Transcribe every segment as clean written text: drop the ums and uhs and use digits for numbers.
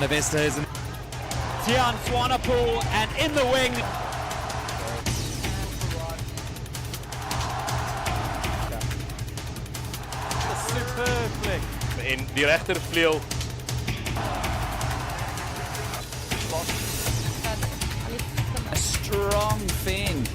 der Westhausen. Tian Swanepoel and in the wing. Superb flick. In die rechtervleugel. A strong fend.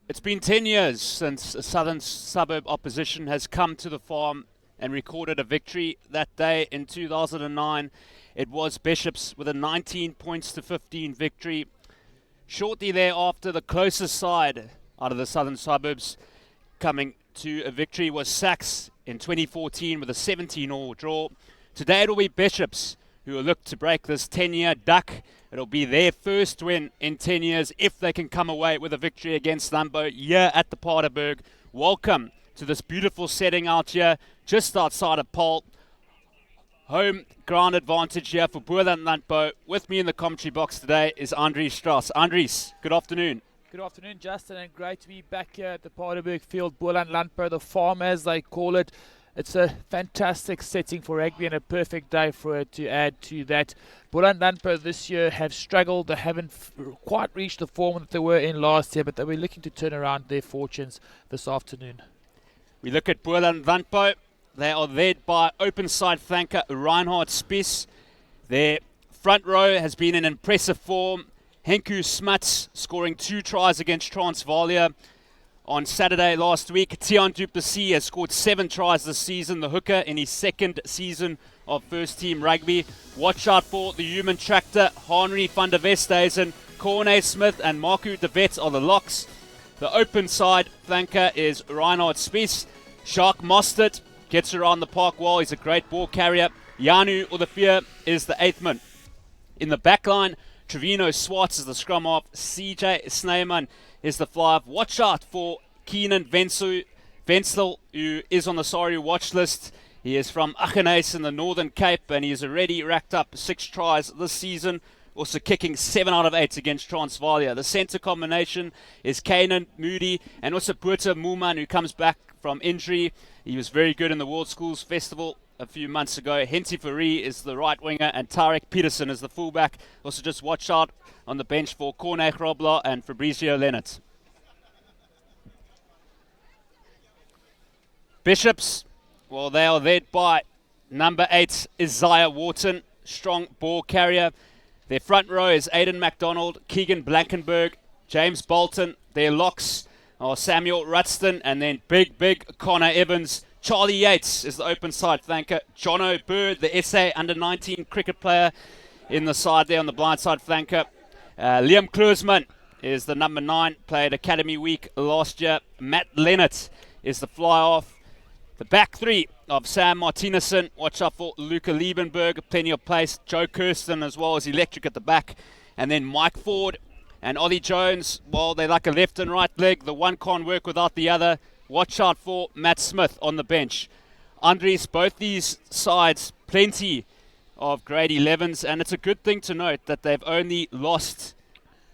It's been 10 years since a southern suburb opposition has come to the farm and recorded a victory. That day in 2009, it was Bishops with a 19 points to 15 victory. Shortly thereafter, the closest side out of the southern suburbs coming to a victory was Sachs in 2014 with a 17-all draw. Today it will be Bishops who will look to break this 10-year duck. It'll be their first win in 10 years if they can come away with a victory against Landbou here at the Paardeberg. Welcome to this beautiful setting out here, just outside of Paarl. Home ground advantage here for Boland Landbou. With me in the commentary box today is Andries Strauss. Andries, good afternoon. Good afternoon, Justin, and great to be back here at the Paardeberg field, Boland Landbou, the farm as they call it. It's a fantastic setting for rugby and a perfect day for it to add to that. Boland Landbou this year have struggled. They haven't quite reached the form that they were in last year, but they'll be looking to turn around their fortunes this afternoon. We look at Boland Landbou. They are led by open side flanker Reinhard Spies. Their front row has been in impressive form. Henku Smuts scoring 2 tries against Transvalia on Saturday last week. Tian du Plessis has scored 7 tries this season, the hooker in his second season of first team rugby. Watch out for the human tractor, Henry van der Westhuizen, Corne Smith and Marco de Wet are the locks. The open side flanker is Reinhard Spies. Shark Mostert gets around the park wall. He's a great ball carrier. Janu Olivier is the 8th man. In the back line, Trevino Swartz is the scrum half. CJ Snyman is the fly half. Watch out for Keenan Wenzel, who is on the sorry watch list. He is from Aggeneys in the Northern Cape, and he has already racked up 6 tries this season, also kicking 7 out of 8 against Transvalia. The centre combination is Kanan Moody and also Puerta Muman, who comes back from injury. He was very good in the World Schools Festival a few months ago. Henty Fourie is the right winger and Tarek Peterson is the fullback. Also just watch out on the bench for Corne Grobler and Fabrizio Leonard. Bishops, well, they are led by number 8 Isaiah Wharton, strong ball carrier. Their front row is Aidan MacDonald, Keegan Blankenberg, James Bolton. Their locks are Samuel Rutston and then big Connor Evans. Charlie Yates is the open side flanker. Jono Bird, the SA under-19 cricket player in the side there on the blind side flanker. Liam Kluisman is the number 9, played Academy Week last year. Matt Leonard is the fly-off. The back 3 of Sam Martinezson. Watch out for Luca Liebenberg, plenty of pace. Joe Kirsten as well as electric at the back. And then Mike Ford and Ollie Jones. Well, they like a left and right leg. The one can't work without the other. Watch out for Matt Smith on the bench. Andries, both these sides, plenty of grade 11s, and it's a good thing to note that they've only lost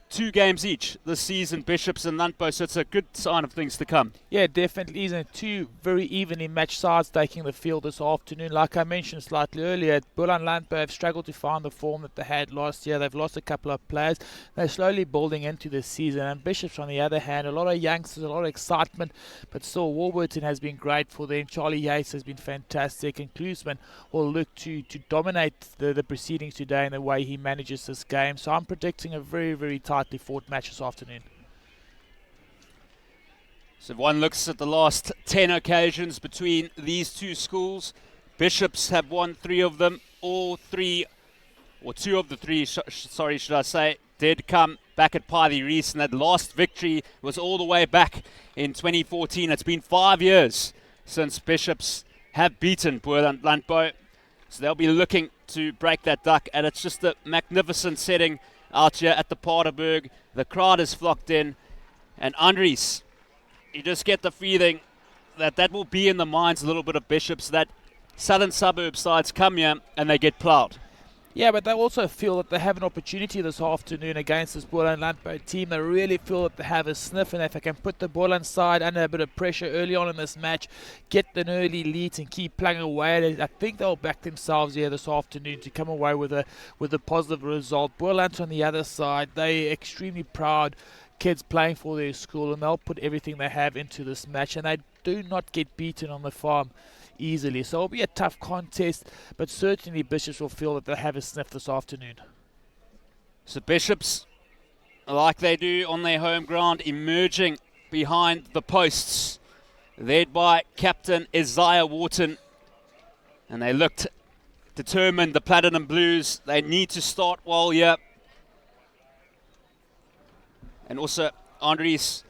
2 games each this season, Bishops and Landbou, so it's a good sign of things to come. Yeah, definitely is. And 2 very evenly matched sides taking the field this afternoon. Like I mentioned slightly earlier, Boland Landbou have struggled to find the form that they had last year. They've lost a couple of players. They're slowly building into this season. And Bishops, on the other hand, a lot of youngsters, a lot of excitement, but still Warburton has been great for them. Charlie Yates has been fantastic, and Kluisman will look to dominate the proceedings today in the way he manages this game. So I'm predicting a very, very tightly fought match this afternoon. So if one looks at the last 10 occasions between these 2 schools, Bishops have won 3 of them. All 3, or 2 of the 3, should I say, did come back at Pythie Reese, and that last victory was all the way back in 2014. It's been 5 years since Bishops have beaten Boland Landbou, so they'll be looking to break that duck, and it's just a magnificent setting out here at the Paardeberg. The crowd is flocked in, and Andries, you just get the feeling that will be in the minds a little bit of Bishops, that southern suburb sides come here and they get ploughed. Yeah, but they also feel that they have an opportunity this afternoon against this Boland Landbou team. They really feel that they have a sniff, and if they can put the Boland side under a bit of pressure early on in this match, get an early lead and keep playing away at it, I think they'll back themselves here this afternoon to come away with a positive result. Boland on the other side, they're extremely proud kids playing for their school, and they'll put everything they have into this match, and they do not get beaten on the farm easily. So it'll be a tough contest, but certainly Bishops will feel that they have a sniff this afternoon. So Bishops, like they do on their home ground, emerging behind the posts, led by captain Isaiah Wharton. And they looked determined, the Platinum Blues. They need to start well here. And also, Andres,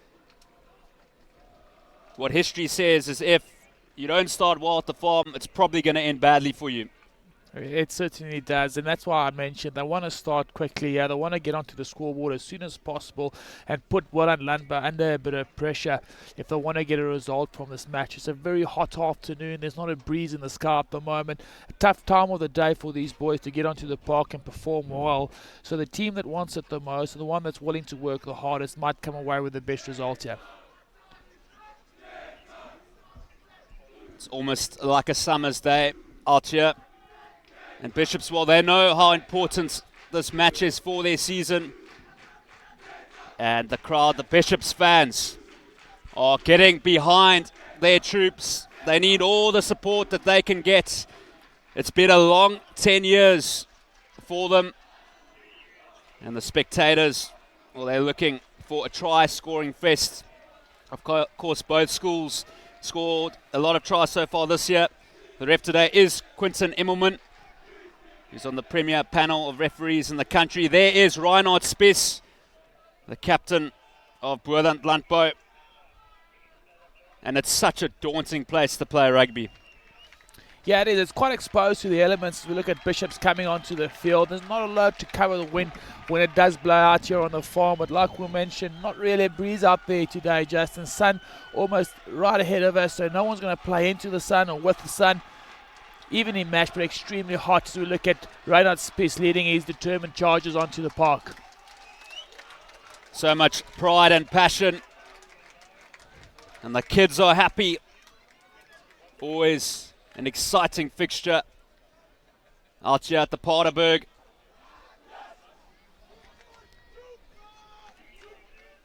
what history says is if you don't start well at the farm, it's probably going to end badly for you. It certainly does, and that's why I mentioned they want to start quickly. They want to get onto the scoreboard as soon as possible and put Boland Landbou under a bit of pressure if they want to get a result from this match. It's a very hot afternoon. There's not a breeze in the sky at the moment. A tough time of the day for these boys to get onto the park and perform well. So the team that wants it the most, and the one that's willing to work the hardest, might come away with the best result here. It's almost like a summer's day out here. And Bishops, well, they know how important this match is for their season. And the crowd, the Bishops fans, are getting behind their troops. They need all the support that they can get. It's been a long 10 years for them. And the spectators, well, they're looking for a try-scoring fest. Of course, both schools scored a lot of tries so far this year. The ref today is Quinton Immelman. He's on the premier panel of referees in the country. There is Reinhard Spies, the captain of Boland Landbou. And it's such a daunting place to play rugby. Yeah, it is. It's quite exposed to the elements as we look at Bishops coming onto the field. There's not a lot to cover the wind when it does blow out here on the farm. But like we mentioned, not really a breeze out there today, Justin. Sun almost right ahead of us, so no one's going to play into the sun or with the sun. Even in match, but extremely hot as we look at Reinhard Spies leading his determined charges onto the park. So much pride and passion. And the kids are happy. Always an exciting fixture out here at the Paardeberg.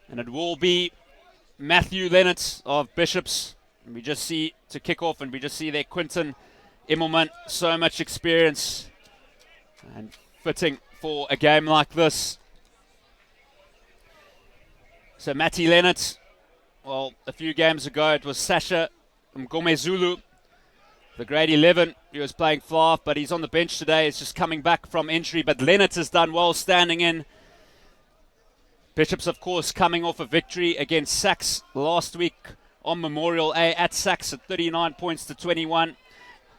And it will be Matthew Leonard of Bishops. And we just see, to kick off, and we just see there Quinton Immelman, so much experience and fitting for a game like this. So Matty Leonard, well, a few games ago it was Sasha Mgomezulu, the grade 11. He was playing fly, but he's on the bench today. He's just coming back from injury, but Leonard has done well standing in. Bishops, of course, coming off a victory against Sax last week on Memorial A at Sax at 39 points to 21.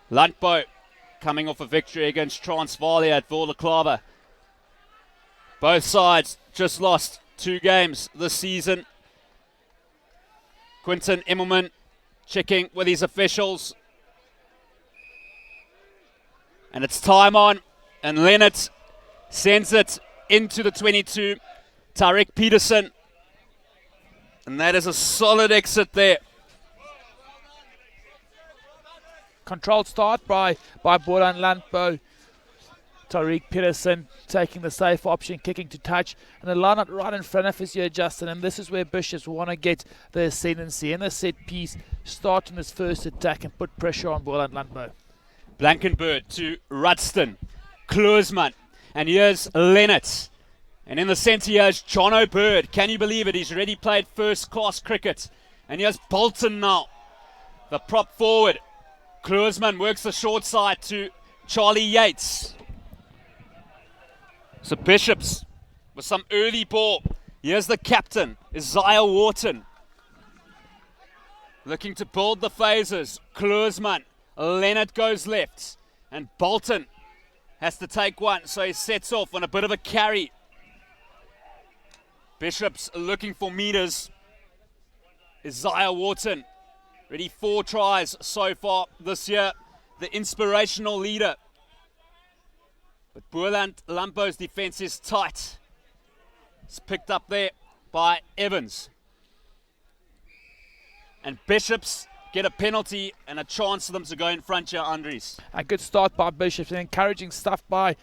Landbou coming off a victory against Transvaal at Vorderklaver. Both sides just lost 2 games this season. Quinton Immelman checking with his officials. And it's time on. And Leonard sends it into the 22. Tarek Peterson. And that is a solid exit there. Controlled start by Boland Landbou. Tariq Peterson taking the safe option, kicking to touch. And the line up right in front of us here, Justin. And this is where Bishops want to get the ascendancy in the set piece, starting this first attack and put pressure on Boland Landbou. Blankenburg to Rudston. Kloosman. And here's Leonard. And in the centre here's Jono Bird. Can you believe it? He's already played first-class cricket. And here's Bolton now, the prop forward. Kloosman works the short side to Charlie Yates. So Bishops with some early ball. Here's the captain, Isaiah Wharton. Looking to build the phases. Kloosman. Leonard goes left. And Bolton has to take one, so he sets off on a bit of a carry. Bishops looking for meters. Isaiah Wharton, already 4 tries so far this year. the inspirational leader. But Boland Landbou's defense is tight. It's picked up there by Evans. And Bishops get a penalty and a chance for them to go in front here, Andries. A good start by Bishops and encouraging stuff by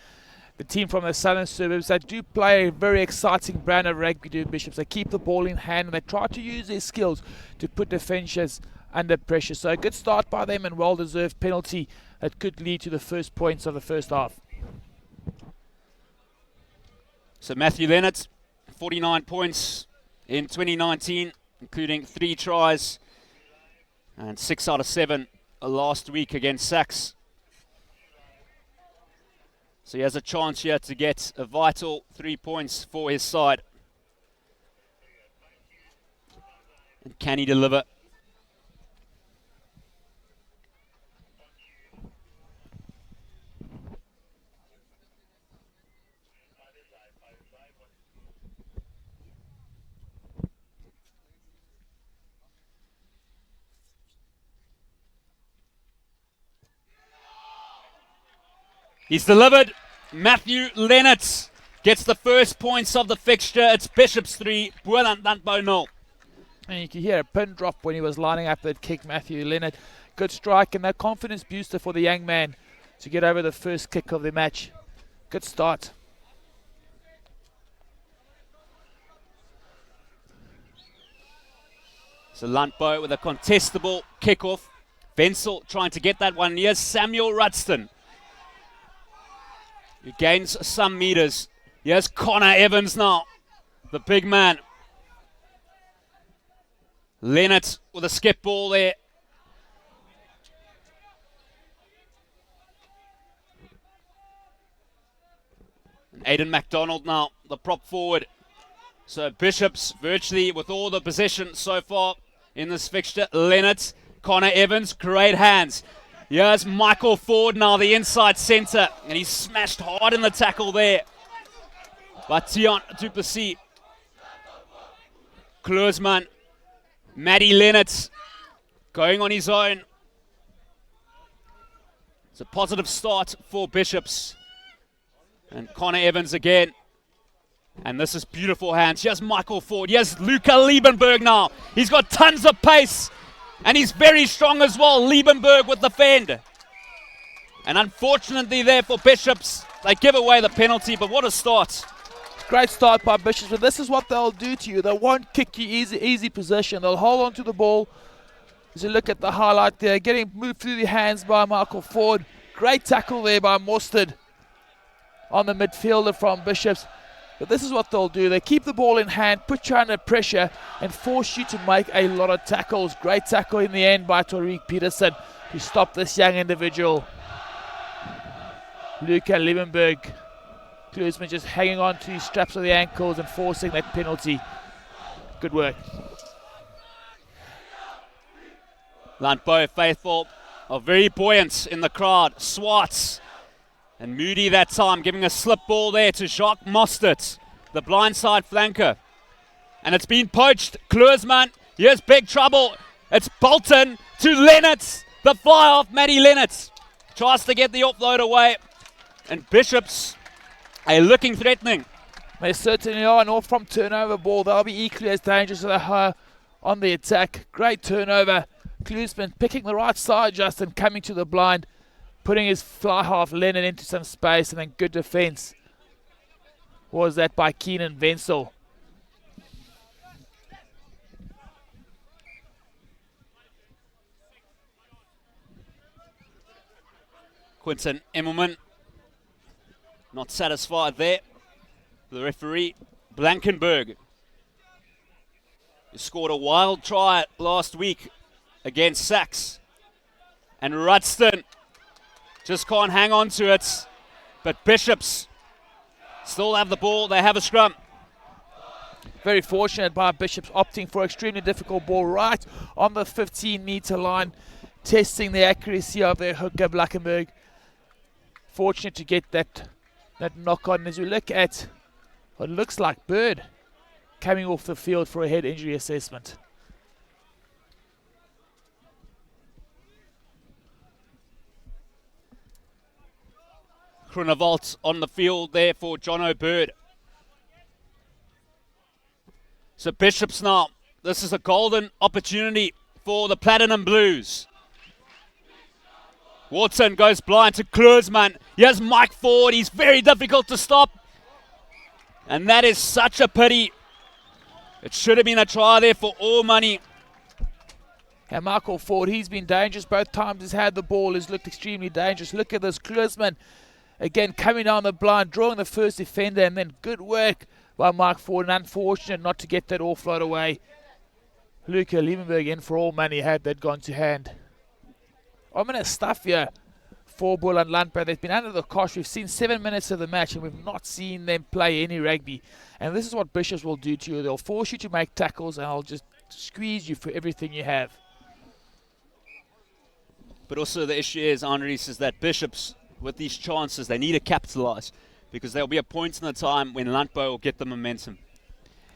the team from the southern suburbs. They do play a very exciting brand of rugby, do Bishops. They keep the ball in hand and they try to use their skills to put defenders under pressure. So a good start by them and well-deserved penalty that could lead to the first points of the first half. So Matthew Leonard, 49 points in 2019, including 3 tries and 6 out of 7 last week against Sachs. So he has a chance here to get a vital 3 points for his side. And can he deliver? He's delivered. Matthew Leonard gets the first points of the fixture. It's Bishops 3, Boland Landbou 0. And you can hear a pin drop when he was lining up that kick, Matthew Leonard. Good strike and a confidence booster for the young man to get over the first kick of the match. Good start. So Landbou with a contestable kickoff. Wenzel trying to get that one. Here's Samuel Rudston. He gains some meters. Here's Connor Evans now, the big man. Leonard with a skip ball there. And Aidan MacDonald now, the prop forward. So Bishops virtually with all the possession so far in this fixture. Leonard, Connor Evans, great hands. Here's Michael Ford now, the inside centre, and he's smashed hard in the tackle there by Tion du Plessis. Kluisman, Matty Leonard going on his own. It's a positive start for Bishops. And Connor Evans again. And this is beautiful hands. Here's Michael Ford. Here's Luca Liebenberg now. He's got tons of pace. And he's very strong as well, Liebenberg with the fend. And unfortunately there for Bishops, they give away the penalty, but what a start. Great start by Bishops, but this is what they'll do to you. They won't kick you easy possession. They'll hold on to the ball. As you look at the highlight there, getting moved through the hands by Michael Ford. Great tackle there by Mostard on the midfielder from Bishops. But this is what they'll do. They keep the ball in hand, put you under pressure, and force you to make a lot of tackles. Great tackle in the end by Tariq Peterson to stop this young individual. Luca Liebenberg. Kluisman just hanging on to his straps of the ankles and forcing that penalty. Good work. Landbou faithful are very buoyant in the crowd. Swartz and Moody that time giving a slip ball there to Jacques Mostert, the blindside flanker. And it's been poached. Kluisman, here's big trouble. It's Bolton to Leonard. The fly off Matty Leonard. Tries to get the offload away. And Bishops are looking threatening. They certainly are, and off from turnover ball. They'll be equally as dangerous as they are on the attack. Great turnover. Kluisman picking the right side just and coming to the blind, putting his fly half Leonard into some space, and then good defense was that by Keenan Wenzel. Quinton Emmelman not satisfied there. The referee, Blankenberg, who scored a wild try last week against Sachs. And Rudston just can't hang on to it. But Bishops still have the ball. They have a scrum. Very fortunate by Bishops opting for extremely difficult ball right on the 15-meter line, testing the accuracy of their hooker, Blankenberg. Fortunate to get that knock on as we look at what looks like Bird coming off the field for a head injury assessment. Groenewald on the field there for John O'Bird. So Bishops now. This is a golden opportunity for the Platinum Blues. Watson goes blind to Kluisman. Here's Mike Ford. He's very difficult to stop. And that is such a pity. It should have been a try there for all money. And Michael Ford, he's been dangerous. Both times he's had the ball, he's looked extremely dangerous. Look at this, Kluisman again coming down the blind, drawing the first defender, and then good work by Mike Ford, and unfortunate not to get that offload away. Luca Liebenberg in for all money had that gone to hand. Ominous stuff here for Boland Landbou. They've been under the cosh. We've seen 7 minutes of the match and we've not seen them play any rugby. And this is what Bishops will do to you. They'll force you to make tackles and they'll just squeeze you for everything you have. But also the issue is, Andres, is that Bishops, with these chances, they need to capitalise, because there'll be a point in the time when Landbou will get the momentum.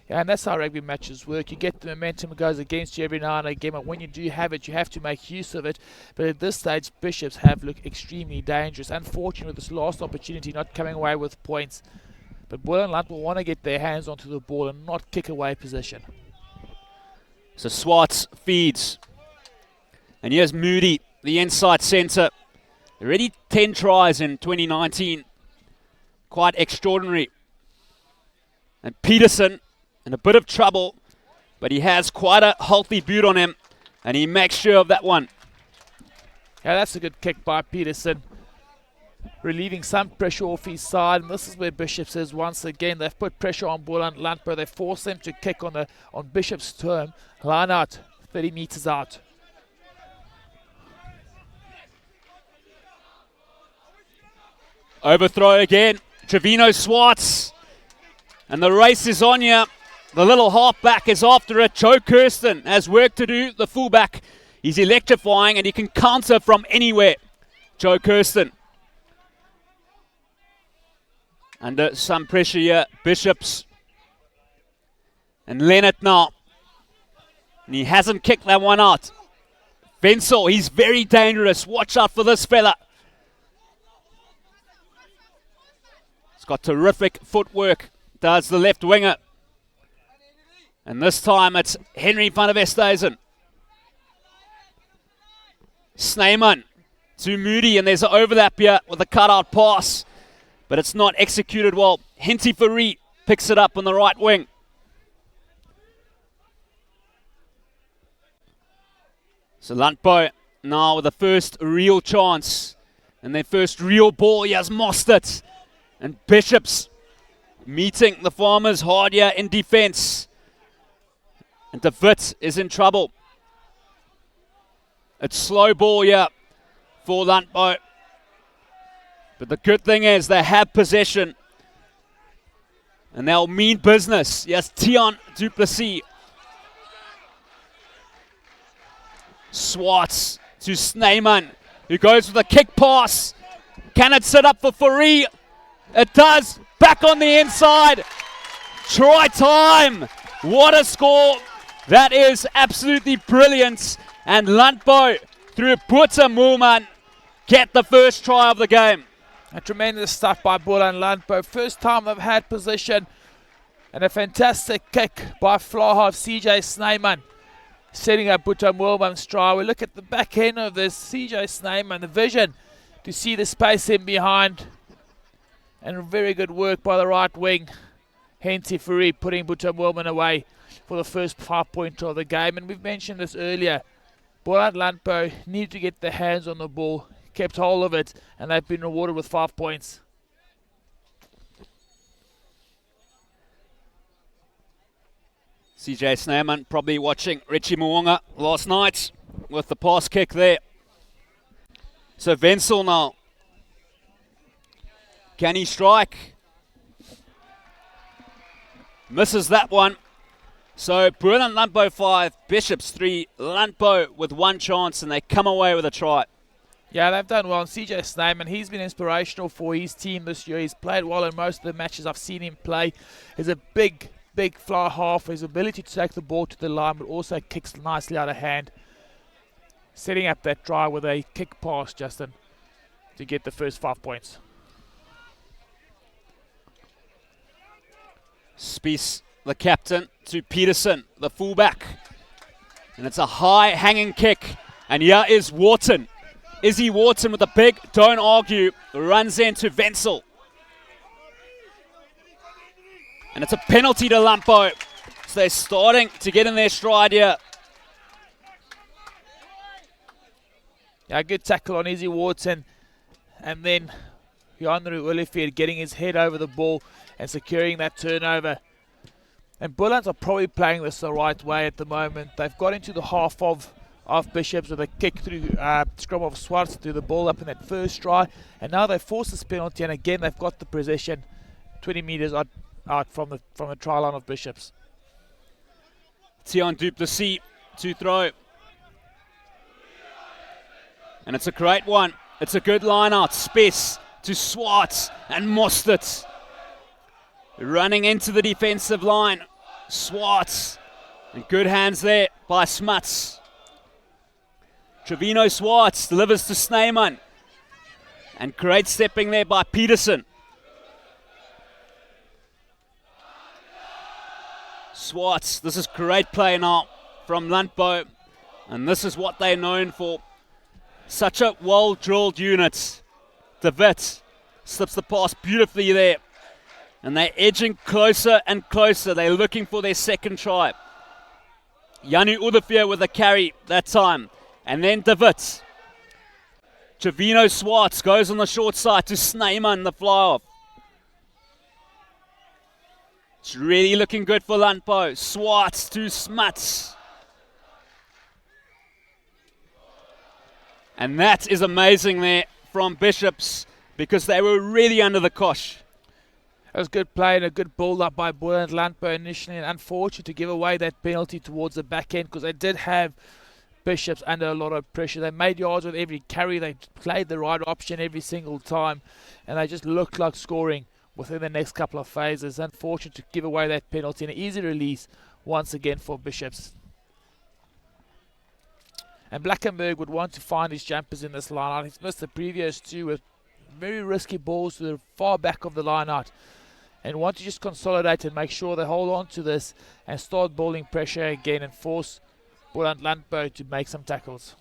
Yeah, and that's how rugby matches work. You get the momentum, it goes against you every now and again, but when you do have it, you have to make use of it. But at this stage, Bishops have looked extremely dangerous. Unfortunate with this last opportunity not coming away with points. But Boland will want to get their hands onto the ball and not kick away position. So Swartz feeds. And here's Moody, the inside centre. Already 10 tries in 2019. Quite extraordinary. And Peterson in a bit of trouble, but he has quite a healthy boot on him, and he makes sure of that one. Yeah, that's a good kick by Peterson, relieving some pressure off his side. And this is where Bishops is once again. They've put pressure on Boland Landbou. They force them to kick on Bishops' term. Line out, 30 meters out. Overthrow again, Trevino Swartz, and the race is on here. The little halfback is after it. Joe Kirsten has work to do. The fullback, he's electrifying and he can counter from anywhere. Joe Kirsten. Under some pressure here, Bishops. And Leonard now. And he hasn't kicked that one out. Wenzel, he's very dangerous. Watch out for this fella. He's got terrific footwork, does the left winger. And this time it's Henry van der Westhuizen. Snyman to Moody, and there's an overlap here with a cutout pass. But it's not executed well. Henty Fourie picks it up on the right wing. So Landbou now with the first real chance. And their first real ball. He has Mostert. And Bishops meeting the Farmers hard here in defence. And De Wit is in trouble. It's slow ball here for Landbou. But the good thing is they have possession. And they'll mean business. Yes, Tian du Plessis. Swartz to Snyman, who goes with a kick pass. Can it sit up for Fourie? It does. Back on the inside. Try time. What a score. That is absolutely brilliant. And Landbou, through Boeta Moolman, get the first try of the game. A tremendous stuff by Boland Landbou. First time they've had possession. And a fantastic kick by Flahalf CJ Snyman, setting up Boeta Moolman's try. We look at the back end of this. CJ Snyman, the vision to see the space in behind. And very good work by the right wing. Henty Fourie putting Boeta Moolman away for the first 5-pointer of the game. And we've mentioned this earlier. Boland Landbou need to get their hands on the ball, kept hold of it, and they've been rewarded with 5 points. CJ Snyman probably watching Richie Mwonga last night with the pass kick there. So Wenzel now. Can he strike? Misses that one. So Boland Landbou 5, Bishops 3, Landbou with 1 chance, and they come away with a try. Yeah, they've done well. And CJ Snyman, he's been inspirational for his team this year. He's played well in most of the matches I've seen him play. He's a big fly half. His ability to take the ball to the line, but also kicks nicely out of hand. Setting up that try with a kick pass, Justin, to get the first 5 points. Spies, the captain, to Peterson, the fullback. And it's a high hanging kick. And here is Wharton. Izzy Wharton with a big, don't argue, runs into Wenzel. And it's a penalty to Landbou. So they're starting to get in their stride here. Yeah, good tackle on Izzy Wharton. And then Janru Ulifield getting his head over the ball and securing that turnover. And Boland are probably playing this the right way at the moment. They've got into the half of Bishops with a kick through scrum of Swartz through the ball up in that first try. And now they force this penalty, and again they've got the possession 20 metres out from the try line of Bishops. Tion Duplessis to throw. And it's a great one. It's a good line out. Spes to Swartz and Mostert. Running into the defensive line. Swartz. And good hands there by Smuts. Trevino Swartz delivers to Snyman. And great stepping there by Peterson. Swartz, this is great play now from Landbou. And this is what they're known for. Such a well-drilled unit. De Wit slips the pass beautifully there. And they're edging closer and closer. They're looking for their second try. Janu Udefier with a carry that time. And then De Wit. Trevino Swartz goes on the short side to Snyman, the fly-off. It's really looking good for Landbou. Swartz to Smuts. And that is amazing there from Bishops because they were really under the cosh. It was good play and a good build-up by Boland Landbou initially, and unfortunate to give away that penalty towards the back end because they did have Bishops under a lot of pressure. They made yards with every carry. They played the right option every single time, and they just looked like scoring within the next couple of phases. Unfortunate to give away that penalty, and an easy release once again for Bishops. And Blackenberg would want to find his jumpers in this line out. He's missed the previous two with very risky balls to the far back of the line out. And want to just consolidate and make sure they hold on to this and start bowling pressure again and force Boland Landbou to make some tackles.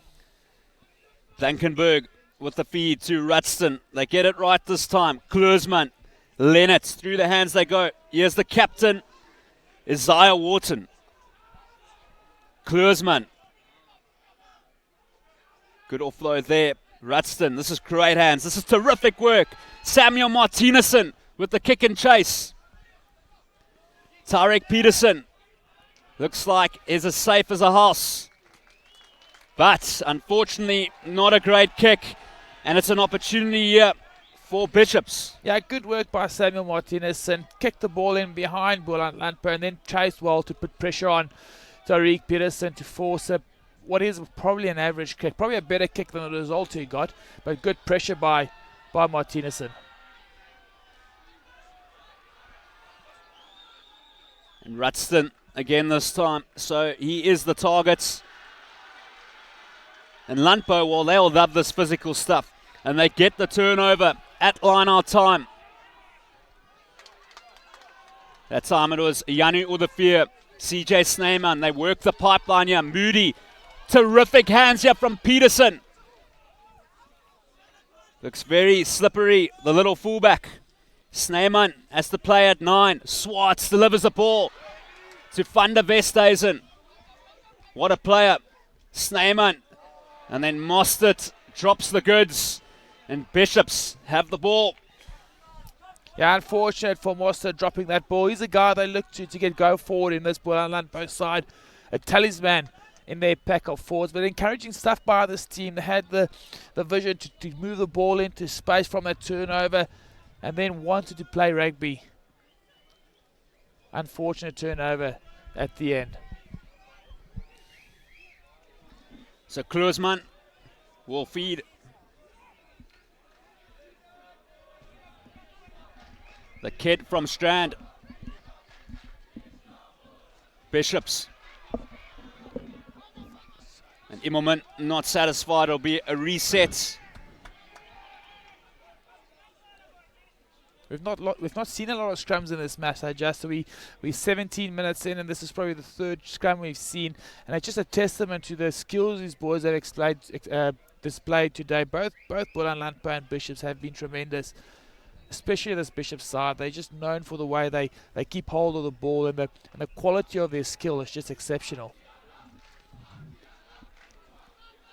Blankenberg with the feed to Rutston. They get it right this time. Kluisman, Leonard, through the hands they go. Here's the captain, Isaiah Wharton. Kluisman. Good offload there. Rutston, this is great hands. This is terrific work. Samuel Martinezson with the kick and chase. Tarek Peterson. Looks like is as safe as a house. But unfortunately, not a great kick. And it's an opportunity here for Bishops. Yeah, good work by Samuel Martinezson. Kicked the ball in behind Boland Landbou and then chased well to put pressure on Tarek Peterson to force what is probably an average kick. Probably a better kick than the result he got. But good pressure by Martinezson. And Rutston again this time. So he is the target. And Landbou, well, they'll love this physical stuff. And they get the turnover at line-out time. That time it was Janu Udefier, CJ Snyman. They work the pipeline here. Moody. Terrific hands here from Peterson. Looks very slippery, the little fullback. Snyman has to play at 9. Swartz delivers the ball to Van der Westhuizen. What a player. Snyman. And then Mostert drops the goods. And Bishops have the ball. Yeah, unfortunate for Mostert dropping that ball. He's a guy they look to get go forward in this Boland Landbou side. A talisman in their pack of forwards. But encouraging stuff by this team. They had the vision to move the ball into space from that turnover and then wanted to play rugby. Unfortunate turnover at the end. So Kluisman will feed. The kid from Strand. Bishops. And Immelman not satisfied. It'll be a reset. We've not seen a lot of scrums in this match, so we're 17 minutes in, and this is probably the third scrum we've seen, and it's just a testament to the skills these boys have displayed today. Both Boland, Landbou and Bishops have been tremendous, especially this Bishops side. They're just known for the way they keep hold of the ball, and the quality of their skill is just exceptional.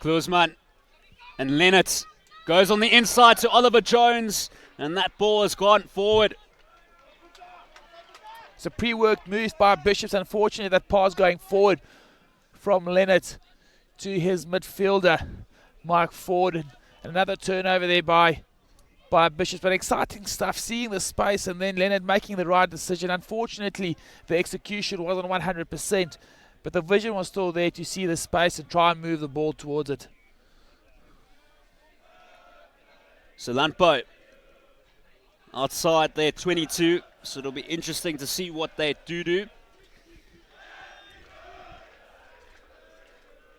Kloosman and Leonard goes on the inside to Oliver Jones, and that ball has gone forward. It's a pre-worked move by Bishops. Unfortunately, that pass going forward from Leonard to his midfielder, Mike Ford, and another turnover there by Bishops. But exciting stuff, seeing the space and then Leonard making the right decision. Unfortunately, the execution wasn't 100%, but the vision was still there to see the space and try and move the ball towards it. So Landbou outside their 22, so it'll be interesting to see what they do.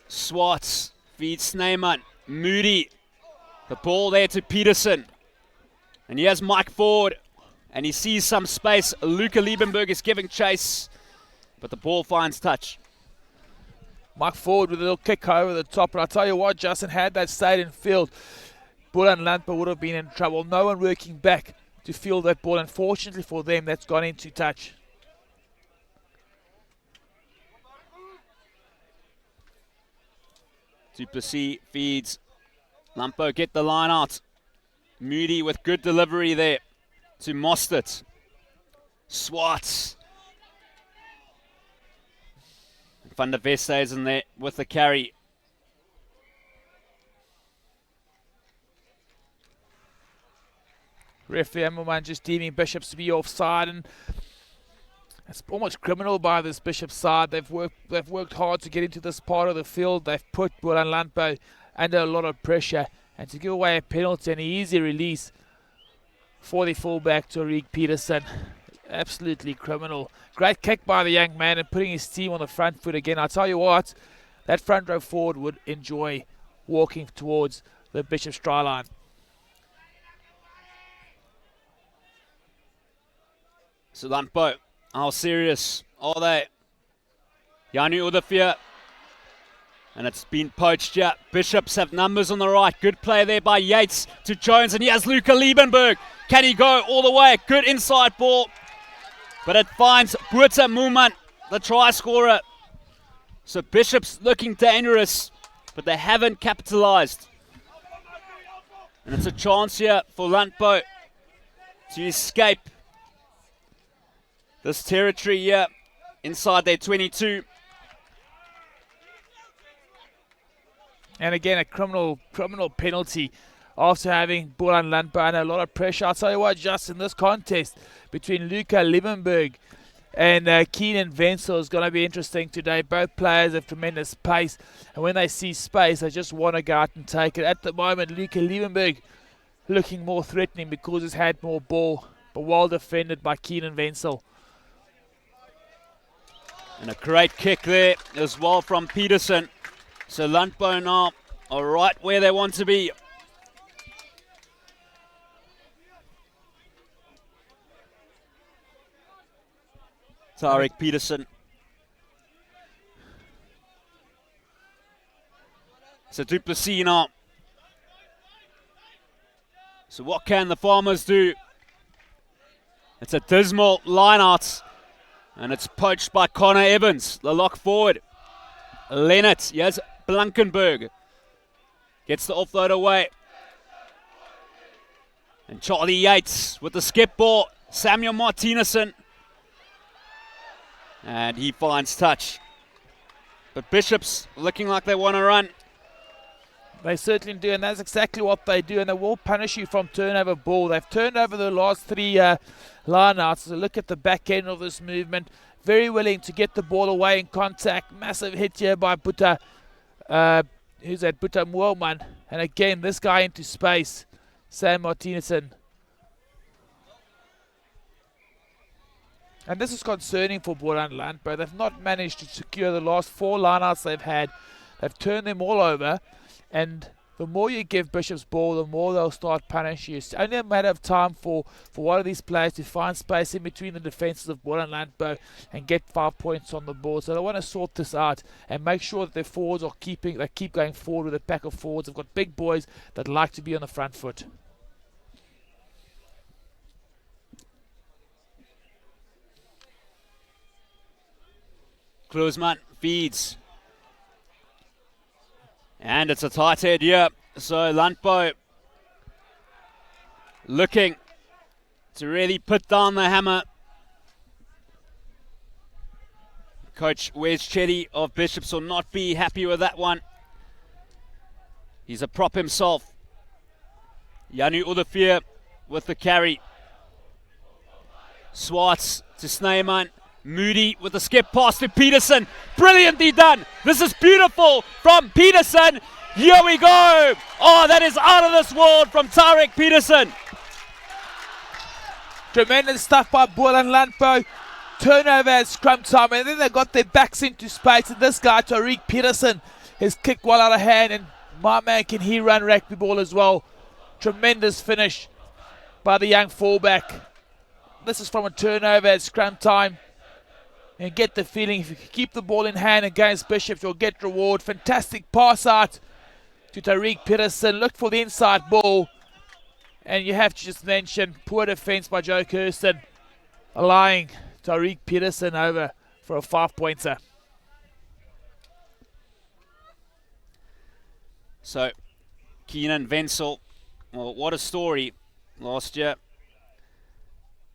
Swartz feeds Snyman. Moody, the ball there to Peterson. And here's Mike Ford, and he sees some space. Luca Liebenberg is giving chase, but the ball finds touch. Mike Ford with a little kick over the top, and I'll tell you what, Justin, had that stayed in field, Boland Landbou would have been in trouble. No one working back to field that ball. Unfortunately for them, that's gone into touch. Duplessis feeds. Landbou get the line out. Moody with good delivery there to Mostert. Swartz. Van der Veste is in there with the carry. Referee Emmelman just deeming Bishops to be offside, and it's almost criminal by this Bishops side. They've worked hard to get into this part of the field. They've put Boland Landbou under a lot of pressure, and to give away a penalty and an easy release for the fullback Tariq Peterson, absolutely criminal. Great kick by the young man and putting his team on the front foot again. I'll tell you what, that front row forward would enjoy walking towards the Bishops try line. So Landbou, how serious are they? Janu Udafia, and it's been poached here. Bishops have numbers on the right. Good play there by Yates to Jones, and here's Luca Liebenberg. Can he go all the way? Good inside ball, but it finds Buerta Muman, the try scorer. So Bishops looking dangerous, but they haven't capitalized. And it's a chance here for Landbou to escape this territory here inside their 22. And again, a criminal penalty after having Boland Landbou under a lot of pressure. I'll tell you what, just in this contest between Luca Liebenberg and Keenan Wenzel is going to be interesting today. Both players have tremendous pace, and when they see space, they just want to go out and take it. At the moment, Luca Liebenberg looking more threatening because he's had more ball, but well defended by Keenan Wenzel. And a great kick there as well from Peterson. So Landbou now are right where they want to be. Tariq Peterson. So Duplessis now. So what can the Farmers do? It's a dismal line-out. And it's poached by Connor Evans, the lock forward. Leonard, yes, Blankenberg. Gets the offload away. And Charlie Yates with the skip ball. Samuel Martinezson. And he finds touch. But Bishops looking like they want to run. They certainly do, and that's exactly what they do, and they will punish you from turnover ball. They've turned over the last three line-outs. So look at the back end of this movement. Very willing to get the ball away in contact. Massive hit here by Buta. Who's that? Buta Muoman. And again, this guy into space. Sam Martinezson. And this is concerning for Boland Landbou. They've not managed to secure the last four line-outs they've had. They've turned them all over. And the more you give Bishops ball, the more they'll start punishing you. It's only a matter of time for one of these players to find space in between the defences of Boland and Landbou and get 5 points on the board. So they want to sort this out and make sure that their forwards they keep going forward with a pack of forwards. They've got big boys that like to be on the front foot. Kloosman feeds. And it's a tight head here. So Landbou looking to really put down the hammer. Coach Wes Chetty of Bishops will not be happy with that one. He's a prop himself. Janu Udafir with the carry. Swartz to Snyman. Moody with the skip pass to Peterson. Brilliantly done. This is beautiful from Peterson. Here we go. Oh, that is out of this world from Tarek Peterson. Tremendous stuff by Boland Landbou. Turnover at scrum time, and then they got their backs into space. And this guy, Tariq Peterson, has kicked well out of hand. And my man, can he run rugby ball as well? Tremendous finish by the young fullback. This is from a turnover at scrum time. And get the feeling if you keep the ball in hand against Bishops, you'll get reward. Fantastic pass out to Tariq Peterson. Look for the inside ball. And you have to just mention poor defense by Joe Kirsten, allowing Tariq Peterson over for a 5-pointer. So, Keenan Wenzel, well, what a story last year.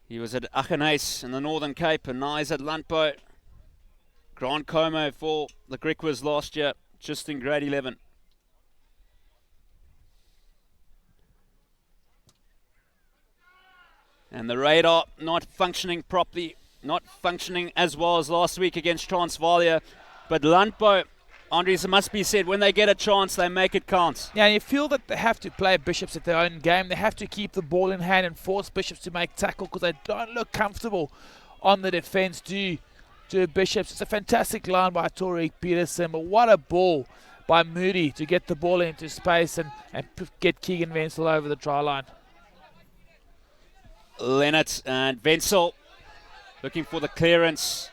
He was at Aggeneys in the Northern Cape, and now he's at Landbou. Grand Como for the Griquas last year, just in grade 11. And the radar not functioning properly, not functioning as well as last week against Transvalia. But Landbou, Andres, it must be said, when they get a chance, they make it count. Yeah, and you feel that they have to play Bishops at their own game. They have to keep the ball in hand and force Bishops to make tackle because they don't look comfortable on the defence to Bishops. It's a fantastic line by Tariq Peterson, but what a ball by Moody to get the ball into space and get Keegan Wenzel over the try line. Leonard and Wenzel looking for the clearance.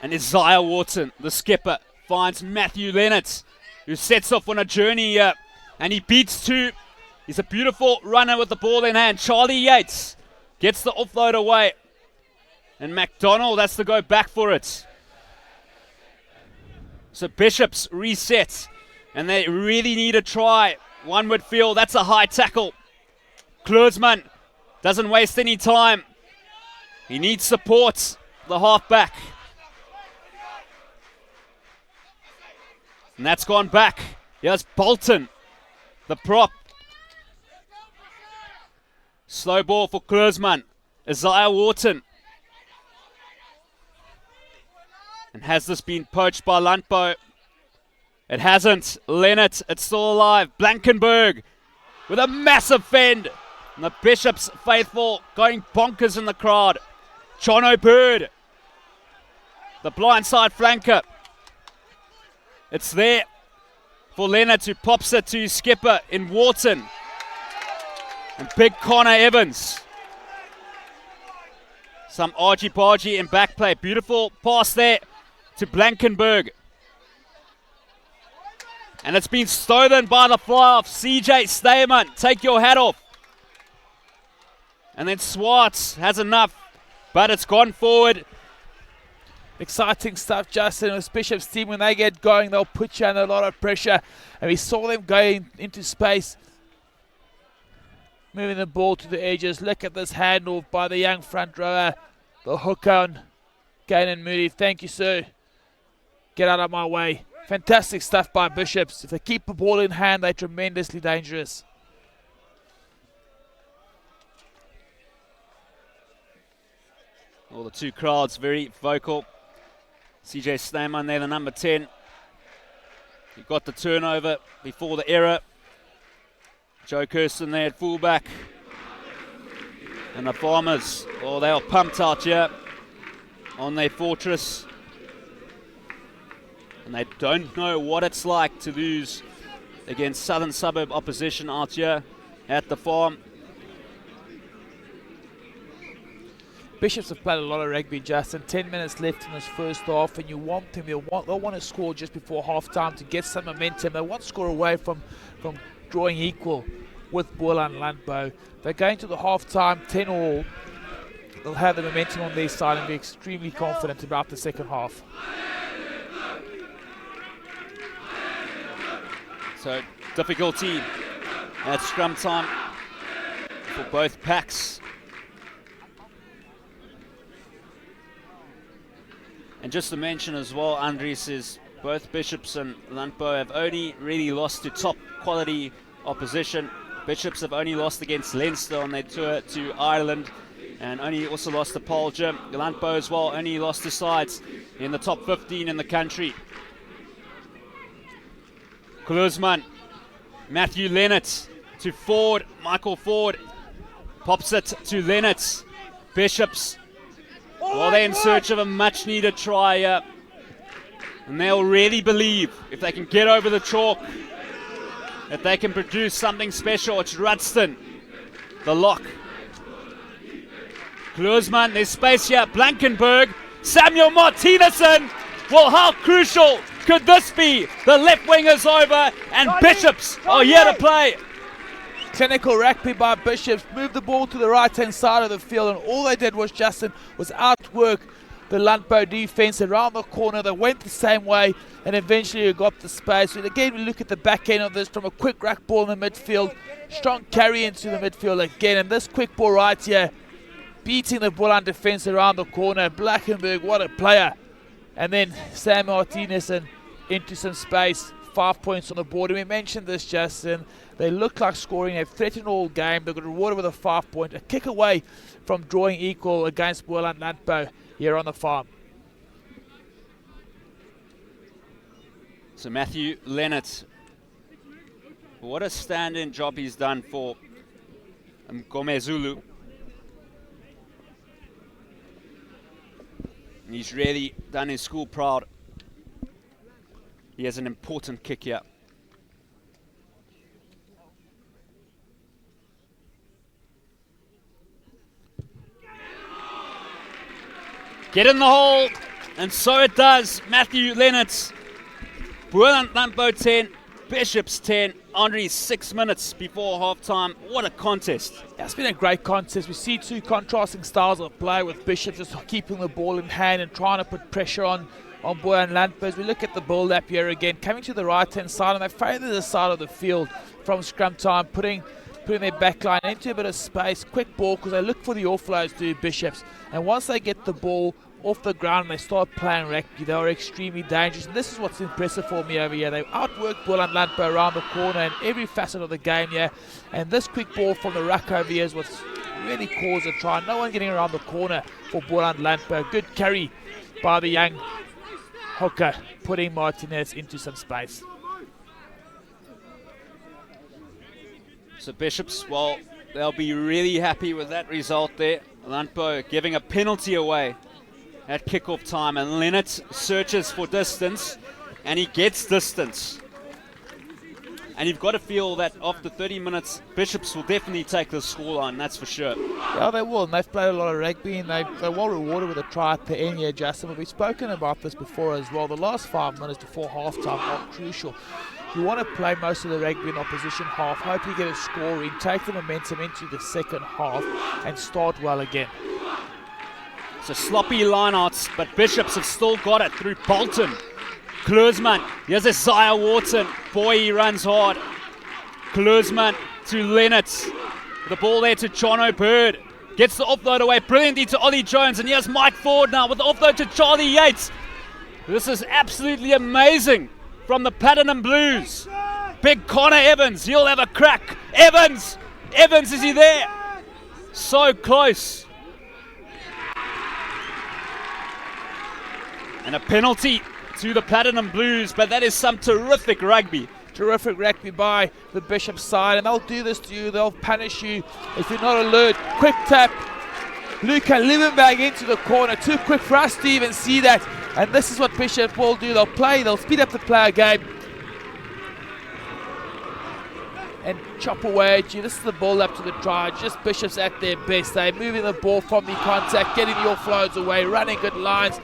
And Isaiah Wharton, the skipper, finds Matthew Leonard, who sets off on a journey here. And he beats two. He's a beautiful runner with the ball in hand. Charlie Yates gets the offload away. And McDonald has to go back for it. So Bishops reset. And they really need a try. One would feel that's a high tackle. Kloosman doesn't waste any time. He needs support, the halfback. And that's gone back. Here's Bolton, the prop. Slow ball for Kloosman. Isaiah Wharton. And has this been poached by Landbou? It hasn't. Leonard, it's still alive. Blankenberg with a massive fend. And the Bishops faithful going bonkers in the crowd. Jono Bird, the blindside flanker. It's there for Leonard, who pops it to skipper in Wharton. And big Connor Evans. Some argy-bargy in back play. Beautiful pass there to Blankenberg. And it's been stolen by the fly-off. CJ Stayman, take your hat off. And then Swartz has enough, but it's gone forward. Exciting stuff, Justin. With Bishop's team, when they get going, they'll put you under a lot of pressure. And we saw them going into space, moving the ball to the edges. Look at this handoff by the young front rower. The hook on Gainan Moody. Thank you, sir. Get out of my way. Fantastic stuff by Bishops. If they keep the ball in hand, they're tremendously dangerous. All the two crowds very vocal. CJ Stayman there, the number 10. He got the turnover before the error. Joe Kirsten there at fullback. And the Farmers, oh, they are pumped out here on their fortress. And they don't know what it's like to lose against Southern Suburb opposition out here at the farm. Bishops have played a lot of rugby, Justin. 10 minutes left in this first half, and you want them. They'll want to score just before half-time to get some momentum. They want to score away from drawing equal with Boland and Landbou. They're going to the half-time 10-all. They'll have the momentum on their side and be extremely confident about the second half. So difficulty at scrum time for both packs. And just to mention as well, Andries, is both Bishops and Landbou have only really lost to top quality opposition. Bishops have only lost against Leinster on their tour to Ireland, and only also lost to Polja. Landbou as well only lost to sides in the top 15 in the country. Klusman, Matthew Lennox to Ford, Michael Ford pops it to Lennox. Bishops, well, they're in search of a much needed try here, and they'll really believe if they can get over the chalk that they can produce something special. It's Rudston, the lock. Klusman, there's space here. Blankenberg, Samuel Martinezson. Well, how crucial could this be? The left wing is over, and Bishops are here to play. Clinical rugby by Bishops, moved the ball to the right-hand side of the field, and all they did was, Justin, was outwork the Landbou defence around the corner. They went the same way, and eventually got the space. And again, we look at the back end of this from a quick ruck ball in the midfield, strong carry into the midfield again, and this quick ball right here, beating the Boland defence around the corner. Blankenberg, what a player. And then Sam Martinez into some space. 5 points on the board. And we mentioned this, Justin. They look like scoring. They've threatened all game. They got rewarded with a 5 point. A kick away from drawing equal against Boland Landbou here on the farm. So Matthew Leonard, what a stand-in job he's done for Mgomezulu. And he's really done his school proud. He has an important kick here. Get in the hole, and so it does. Matthew Lennox. Boland Landbou 10, Bishops 10. Andries 6 minutes before half-time. What a contest. It's been a great contest. We see two contrasting styles of play, with Bishops just keeping the ball in hand and trying to put pressure on Boland Landbou. As we look at the build-up here again, coming to the right-hand side, and they favour the side of the field from scrum time, putting their back line into a bit of space. Quick ball, because they look for the offloads to Bishops. And once they get the ball off the ground and they start playing rugby, they are extremely dangerous. And this is what's impressive for me over here. They've outworked Boland Landbou around the corner in every facet of the game here. And this quick ball from the ruck over here is what's really caused a try. No one getting around the corner for Boland Landbou. Good carry by the young hooker, putting Martinez into some space. So Bishops, well, they'll be really happy with that result there. Landbou giving a penalty away at kickoff time, and Leonard searches for distance, and he gets distance. And you've got to feel that after 30 minutes, Bishops will definitely take the scoreline, that's for sure. Yeah, they will, and they've played a lot of rugby, and they're well rewarded with a try at the end here, Justin. But we've spoken about this before as well. The last 5 minutes before half-time are crucial. You want to play most of the rugby in opposition half, hope you get a score in, take the momentum into the second half, and start well again. So sloppy lineouts, but Bishops have still got it through Bolton. Klusman, here's Isaiah Wharton. Boy, he runs hard. Klusman to Lennox. The ball there to Jono Bird. Gets the offload away brilliantly to Ollie Jones. And here's Mike Ford now with the offload to Charlie Yates. This is absolutely amazing from the Platinum Blues. Big Connor Evans, he'll have a crack. Evans, is he there? So close. And a penalty to the Platinum Blues, but that is some terrific rugby. Terrific rugby by the Bishop side, and they'll do this to you. They'll punish you if you're not alert. Quick tap. Luca Liebenberg into the corner. Too quick for us to even see that. And this is what Bishop will do. They'll speed up the player game. and chop away at you. This is the ball up to the try. Just Bishops at their best. They're moving the ball from the contact, getting the offloads away, running good lines.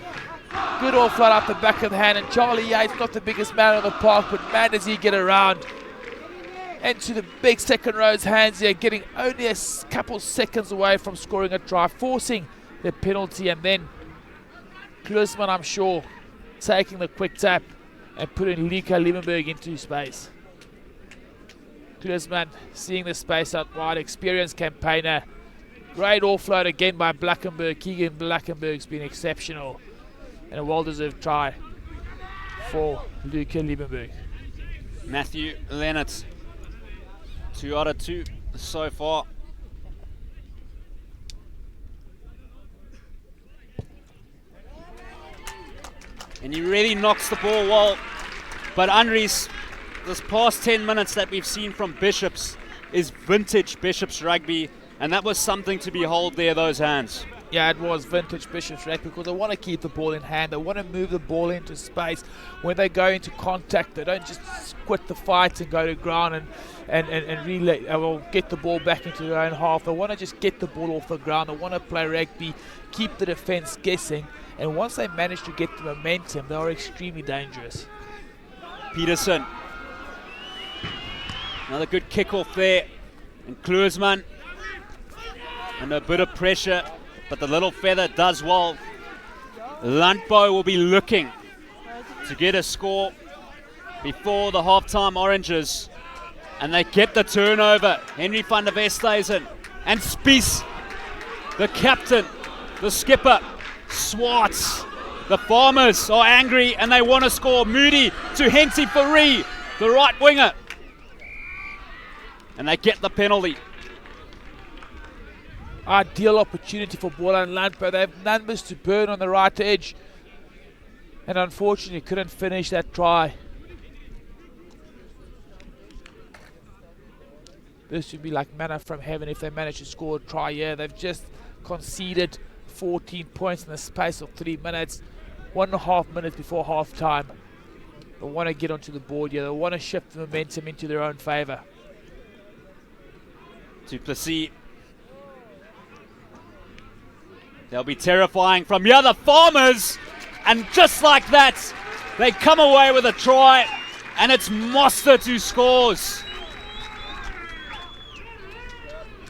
Good offload up the back of the hand, and Charlie Yates, not the biggest man on the park, but man does he get around into the big second row's hands here, getting only a couple seconds away from scoring a try, forcing the penalty, and then Klusman, I'm sure, taking the quick tap and putting Luca Liebenberg into space. Klusman seeing the space out wide, experienced campaigner. Great offload again by Blackenberg. Keegan Blackenberg's been exceptional. And a well-deserved try for Luca Liebenberg. Matthew Leonard, 2 out of 2 so far. And he really knocks the ball well. But Andries, this past 10 minutes that we've seen from Bishops is vintage Bishops rugby. And that was something to behold there, those hands. Yeah, it was vintage Bishops rugby because they want to keep the ball in hand. They want to move the ball into space. When they go into contact, they don't just quit the fight and go to ground and really get the ball back into their own half. They want to just get the ball off the ground. They want to play rugby, keep the defense guessing. And once they manage to get the momentum, they are extremely dangerous. Peterson. Another good kick-off there. And Klusman. And a bit of pressure. But the little feather does well. Landbou will be looking to get a score before the halftime oranges. And they get the turnover. Henry van der Westhuizen and Spies, the captain, the skipper, Swartz. The Farmers are angry and they want to score. Moody to Henty Fourie, the right winger. And they get the penalty. Ideal opportunity for Boland Landbou. They have numbers to burn on the right edge, and unfortunately couldn't finish that try. This would be like manna from heaven if they manage to score a try here. They've just conceded 14 points in the space of 3 minutes, 1.5 minutes before half time. They want to get onto the board here. They want to shift the momentum into their own favour. Du Plessis. They'll be terrifying from the other Farmers, and just like that, they come away with a try, and it's Mostert who scores.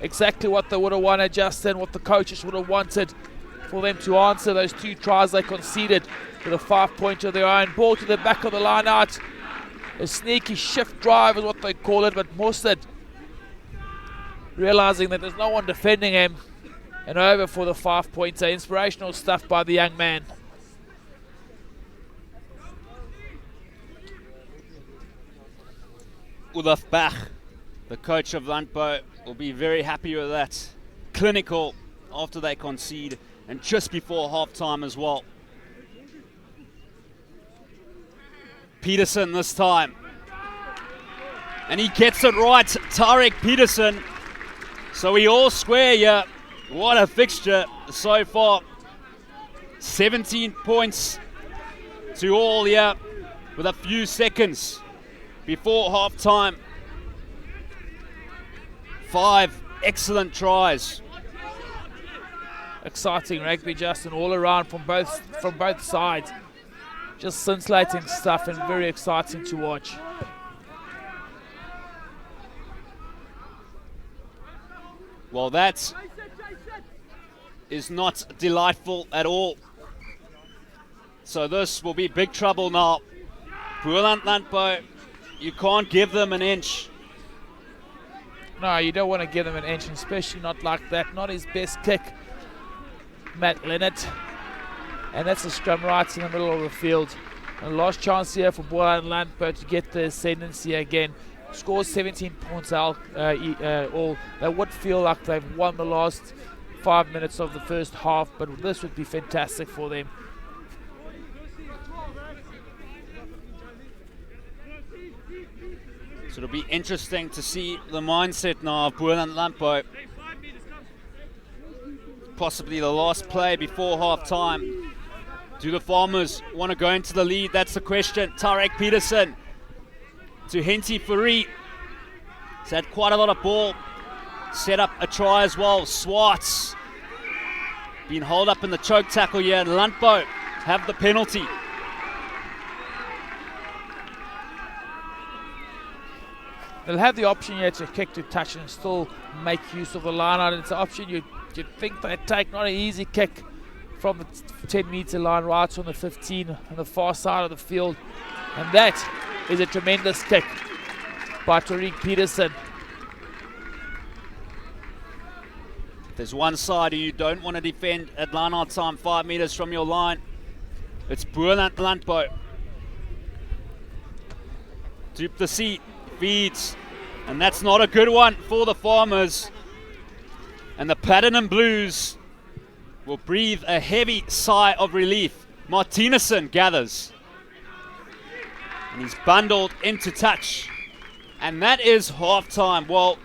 Exactly what they would have wanted, Justin, what the coaches would have wanted for them to answer those 2 tries they conceded with a 5-pointer of their own. Ball to the back of the line out. A sneaky shift drive is what they call it, but Mostert realizing that there's no one defending him, and over for the 5-pointer. Inspirational stuff by the young man. Olaf Bach, the coach of Landbou, will be very happy with that. Clinical after they concede, and just before half-time as well. Peterson this time. And he gets it right, Tarek Peterson. So we all square here. What a fixture so far. 17 points to all here with a few seconds before half time. 5 excellent tries. Exciting rugby, Justin, all around from both sides. Just scintillating stuff and very exciting to watch. Well, that is not delightful at all. So this will be big trouble now. Boland Landbou, you can't give them an inch. No, you don't want to give them an inch, especially not like that. Not his best kick, Matt Leonard. And that's a scrum right in the middle of the field. And last chance here for Boland Landbou to get the ascendancy again. Scores 17 points all. They would feel like they've won the last 5 minutes of the first half, but this would be fantastic for them. So it'll be interesting to see the mindset now of Boland Landbou. Possibly the last play before half time. Do the Farmers want to go into the lead? That's the question. Tarek Peterson to Henty Fourie. He's had quite a lot of ball. Set up a try as well. Swartz been holed up in the choke tackle here, and Landbou have the penalty. They'll have the option here to kick to touch and still make use of the line out. It's an option you'd think they'd take, not an easy kick from the 10-meter line right on the 15 on the far side of the field. And that is a tremendous kick by Tariq Peterson. There's one side who you don't want to defend at line out time, 5 meters from your line. It's Boland Landbou. Du Plessis feeds, and that's not a good one for the Farmers. And the Platinum Blues will breathe a heavy sigh of relief. Martinezson gathers, and he's bundled into touch. And that is half-time. Well,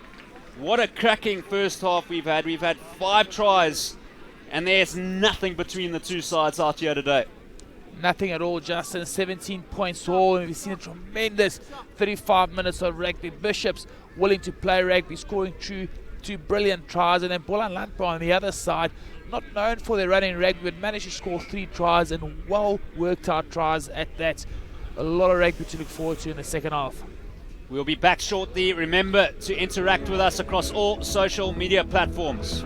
what a cracking first half we've had. We've had 5 tries, and there's nothing between the two sides out here today. Nothing at all, Justin. 17 points all, and we've seen a tremendous 35 minutes of rugby. Bishops willing to play rugby, scoring two brilliant tries, and then Boland Landbou on the other side, not known for their running rugby, but managed to score 3 tries and well worked out tries at that. A lot of rugby to look forward to in the second half. We'll be back shortly. Remember to interact with us across all social media platforms.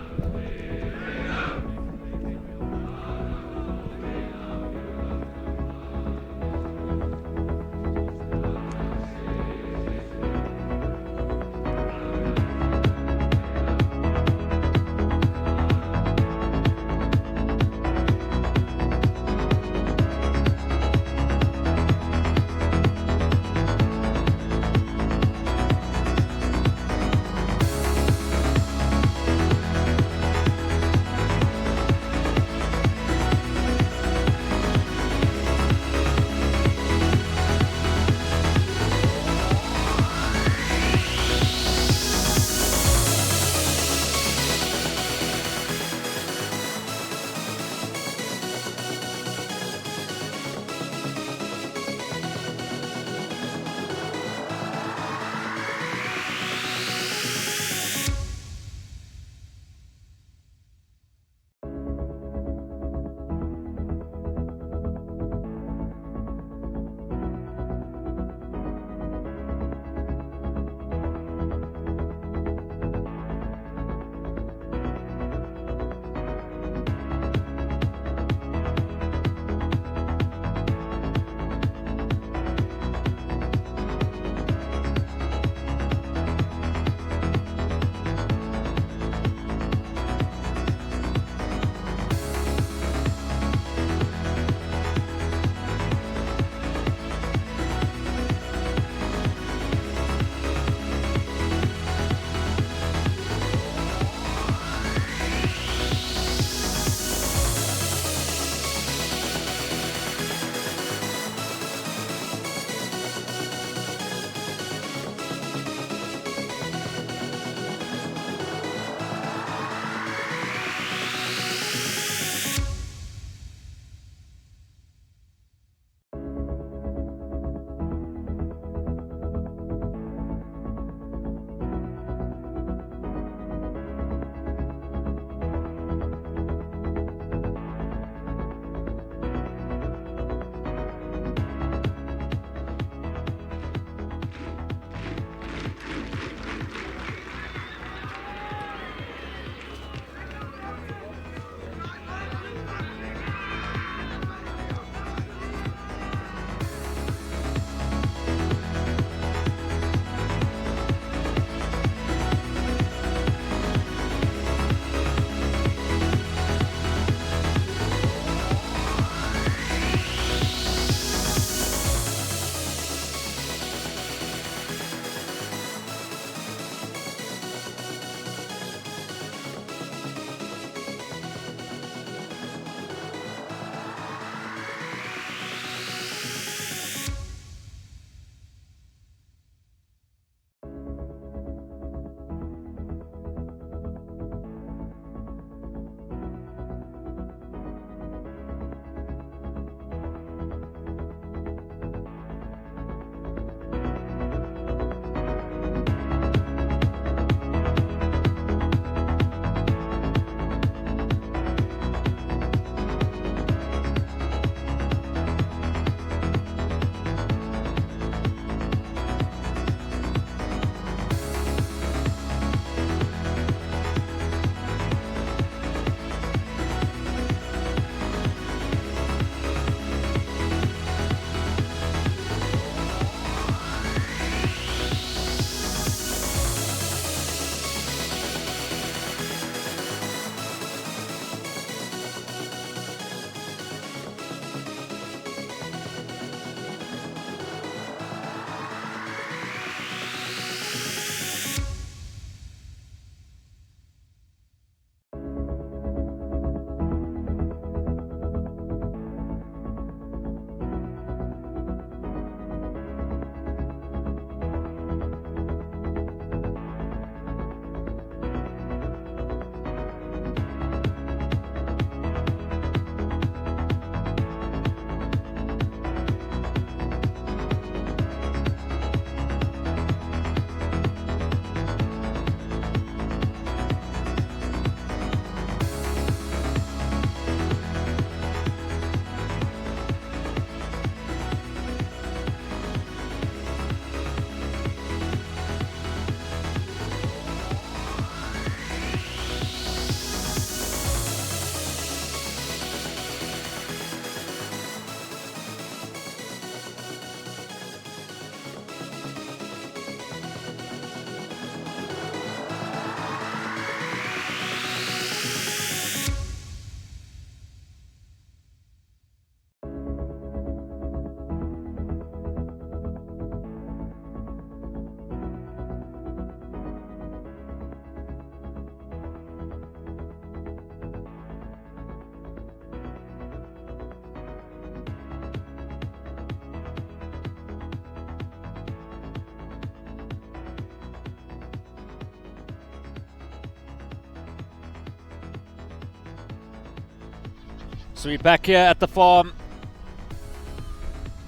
So we're back here at the farm.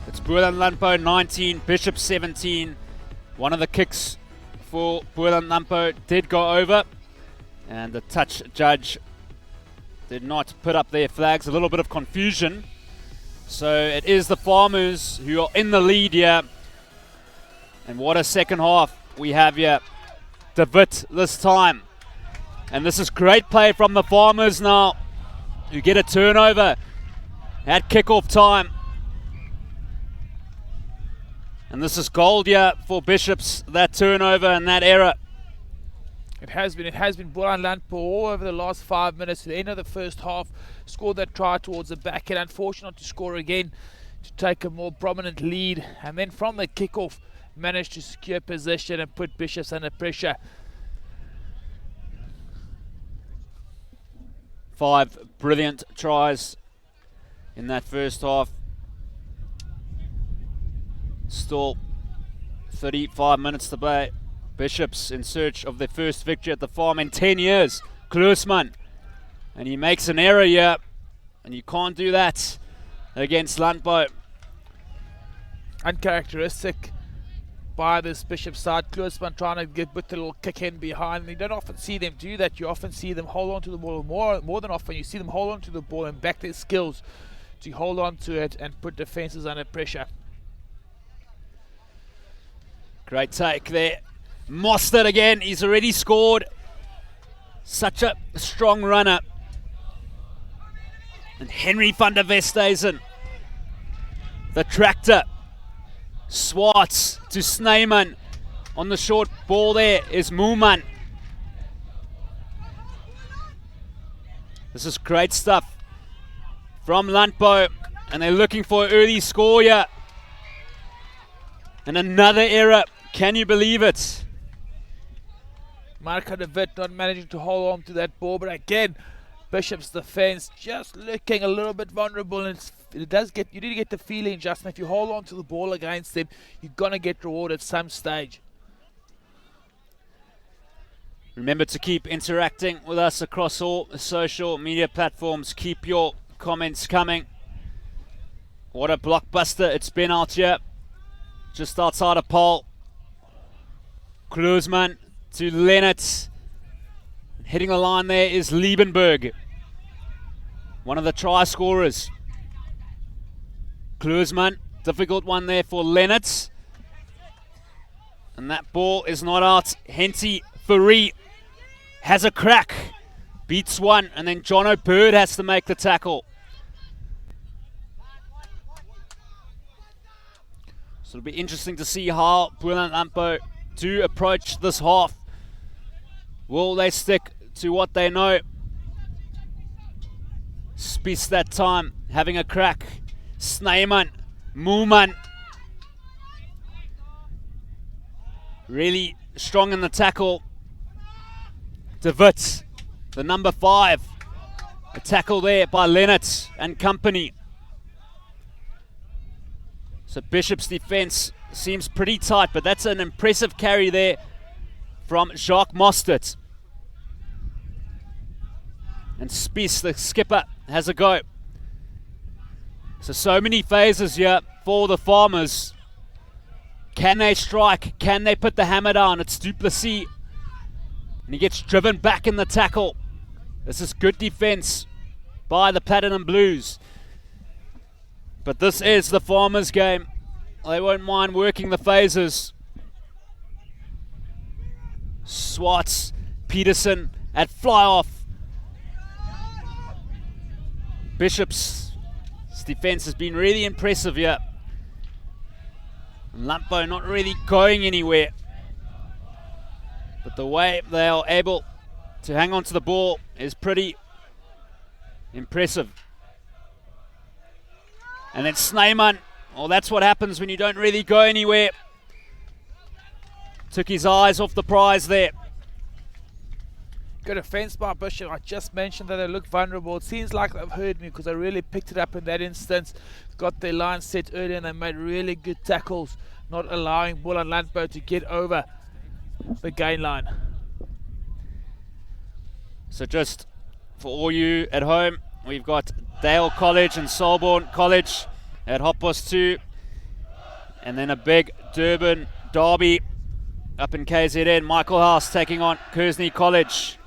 It's Boland Landbou 19, Bishop 17. One of the kicks for Boland Landbou did go over, and the touch judge did not put up their flags. A little bit of confusion. So it is the Farmers who are in the lead here. And what a second half we have here. David this time. And this is great play from the Farmers now, who get a turnover at kickoff time. And this is gold here for Bishops, that turnover and that error. It has been Boland Landbou all over the last 5 minutes. At the end of the first half, scored that try towards the back end. Unfortunate not to score again, to take a more prominent lead. And then from the kickoff, managed to secure possession and put Bishops under pressure. 5 brilliant tries in that first half. Still 35 minutes to play. Bishops in search of their first victory at the farm in 10 years. Kloosman. And he makes an error here. And you can't do that against Landbou. Uncharacteristic by this Bishop side. Kloosman trying to get with the little kick in behind. And you don't often see them do that. You often see them hold on to the ball. More than often you see them hold on to the ball and back their skills to hold on to it and put defenses under pressure. Great take there. Mostert again, he's already scored. Such a strong runner. And Henry van der Westhuizen, the tractor. Swartz to Snyman. On the short ball there is Moeman. This is great stuff from Landbou. And they're looking for an early score here. And another error. Can you believe it? Marco de Wit not managing to hold on to that ball, but again, Bishop's defense just looking a little bit vulnerable, and you do get the feeling, Justin, if you hold on to the ball against them, you're gonna get rewarded at some stage. Remember to keep interacting with us across all social media platforms. Keep your comments coming. What a blockbuster it's been out here, just outside of Paul. Kloosman to Leonard. Hitting the line there is Liebenberg, one of the try scorers. Kloosman, difficult one there for Leonard. And that ball is not out. Henty Fourie has a crack, beats one, and then Jono Bird has to make the tackle. So it'll be interesting to see how Boland Landbou do approach this half. Will they stick to what they know? Spies that time having a crack. Snyman, Moeman. Really strong in the tackle. De Wit, the number 5. A tackle there by Leonard and company. So Bishop's defense seems pretty tight, but that's an impressive carry there from Jacques Mostert. And Spies, the skipper, has a go. So many phases here for the Farmers. Can they strike? Can they put the hammer down? It's Duplessis. And he gets driven back in the tackle. This is good defense by the Platinum Blues. But this is the Farmers game. They won't mind working the phases. Swartz, Peterson at fly off. Bishop's defense has been really impressive here. And Landbou not really going anywhere. But the way they are able to hang on to the ball is pretty impressive. And then Snyman, well, that's what happens when you don't really go anywhere. Took his eyes off the prize there. Good defense by Bishop. I just mentioned that they look vulnerable. It seems like they've heard me because they really picked it up in that instance. Got their line set early and they made really good tackles, not allowing Boland Landbou to get over the gain line. So just for all you at home we've got Dale College and Selborne College at 2:30. And then a big Durban derby up in KZN. Michael House taking on Kearsney College.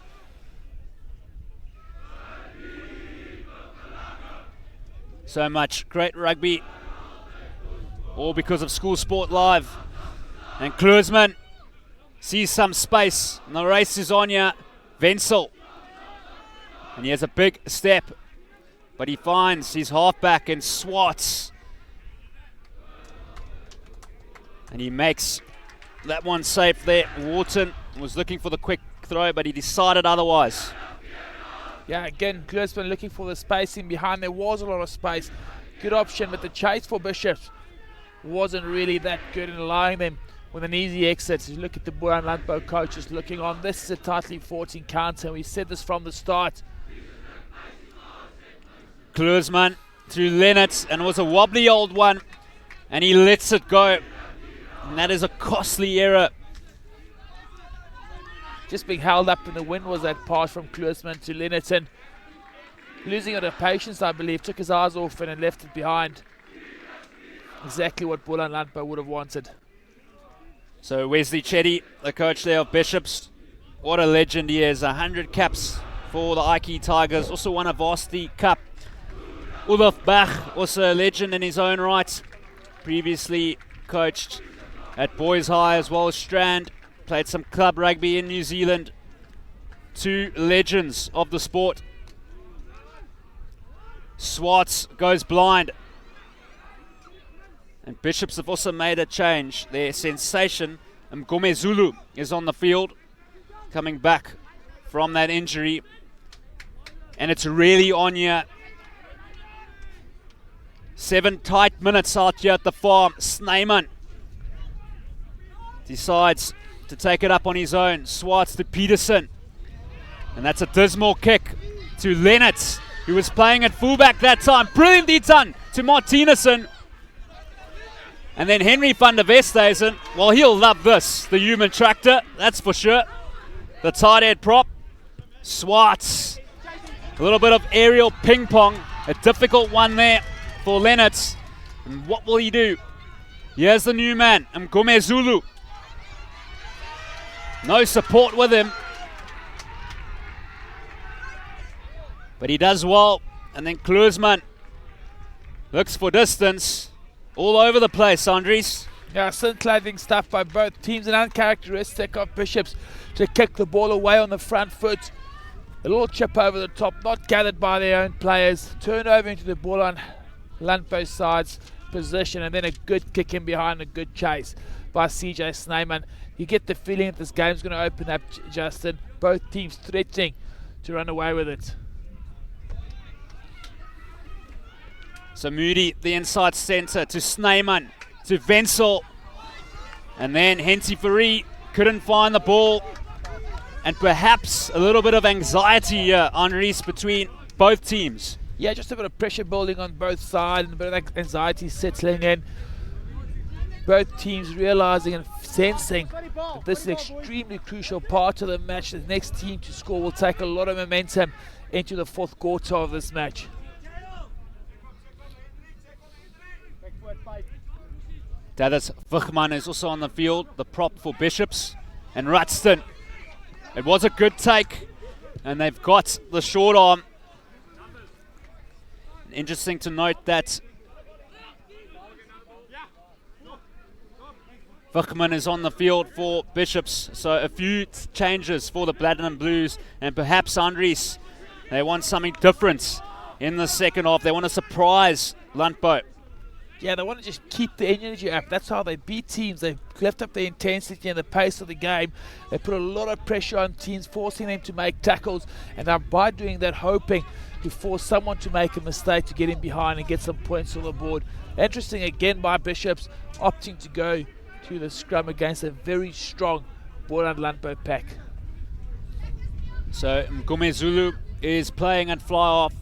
So much great rugby, all because of School Sport Live. And Kluisman sees some space, and the race is on here. Wenzel, and he has a big step, but he finds his halfback in Swartz, and he makes that one safe there. Wharton was looking for the quick throw, but he decided otherwise. Yeah, again, Kluisman looking for the spacing behind. There was a lot of space. Good option, but the chase for Bishops wasn't really that good in allowing them with an easy exit. You look at the Boland Landbou coaches looking on. This is a tightly fought encounter, and we said this from the start. Kluisman through Leonard, and it was a wobbly old one, and he lets it go. And that is a costly error. Just being held up in the wind was that pass from Kluisman to Lennerton. Losing a bit of patience, I believe. Took his eyes off it and left it behind. Exactly what Boland Landbou would have wanted. So Wesley Chetty, the coach there of Bishops, what a legend he is. 100 caps for the Ike Tigers. Also won a Varsity Cup. Ulf Bach, also a legend in his own right. Previously coached at Boys High as well as Strand. Played some club rugby in New Zealand. Two legends of the sport. Swartz goes blind. And Bishops have also made a change. Their sensation, Mgome Zulu, is on the field, coming back from that injury. And it's really on here. 7 tight minutes out here at the farm. Snyman decides to take it up on his own. Swartz to Peterson. And that's a dismal kick to Leonard, who was playing at fullback that time. Brilliantly done to Martinezson. And then Henry van der Westhuizen, well, he'll love this. The human tractor, that's for sure. The tight head prop. Swartz. A little bit of aerial ping pong. A difficult one there for Leonard. And what will he do? Here's the new man, Mgome Zulu. No support with him. But he does well. And then Kluisman looks for distance. All over the place, Andries. Yeah, scintillating stuff by both teams, and uncharacteristic of Bishops to kick the ball away on the front foot. A little chip over the top, not gathered by their own players. Turnover into the ball on Landbou side's position, and then a good kick in behind, a good chase by CJ Snyman. You get the feeling that this game's going to open up, Justin. Both teams threatening to run away with it. So Moody, the inside centre, to Snyman, to Wenzel. And then Henty Fourie couldn't find the ball. And perhaps a little bit of anxiety here, Andries, between both teams. Yeah, just a bit of pressure building on both sides and a bit of anxiety settling in. Both teams realising and sensing that this is an extremely crucial part of the match. The next team to score will take a lot of momentum into the fourth quarter of this match. Dallas Vichman is also on the field, the prop for Bishops. And Rutston. It was a good take, and they've got the short arm. Interesting to note that Vichman is on the field for Bishops. So a few changes for the Platinum Blues, and perhaps Andries, they want something different in the second half. They want to surprise Landbou. Yeah, they want to just keep the energy up. That's how they beat teams. They left up the intensity and the pace of the game. They put a lot of pressure on teams, forcing them to make tackles, and are by doing that hoping to force someone to make a mistake to get in behind and get some points on the board. Interesting again by Bishops, opting to go to the scrum against a very strong Boland Landbou pack. So Mgome Zulu is playing at fly off.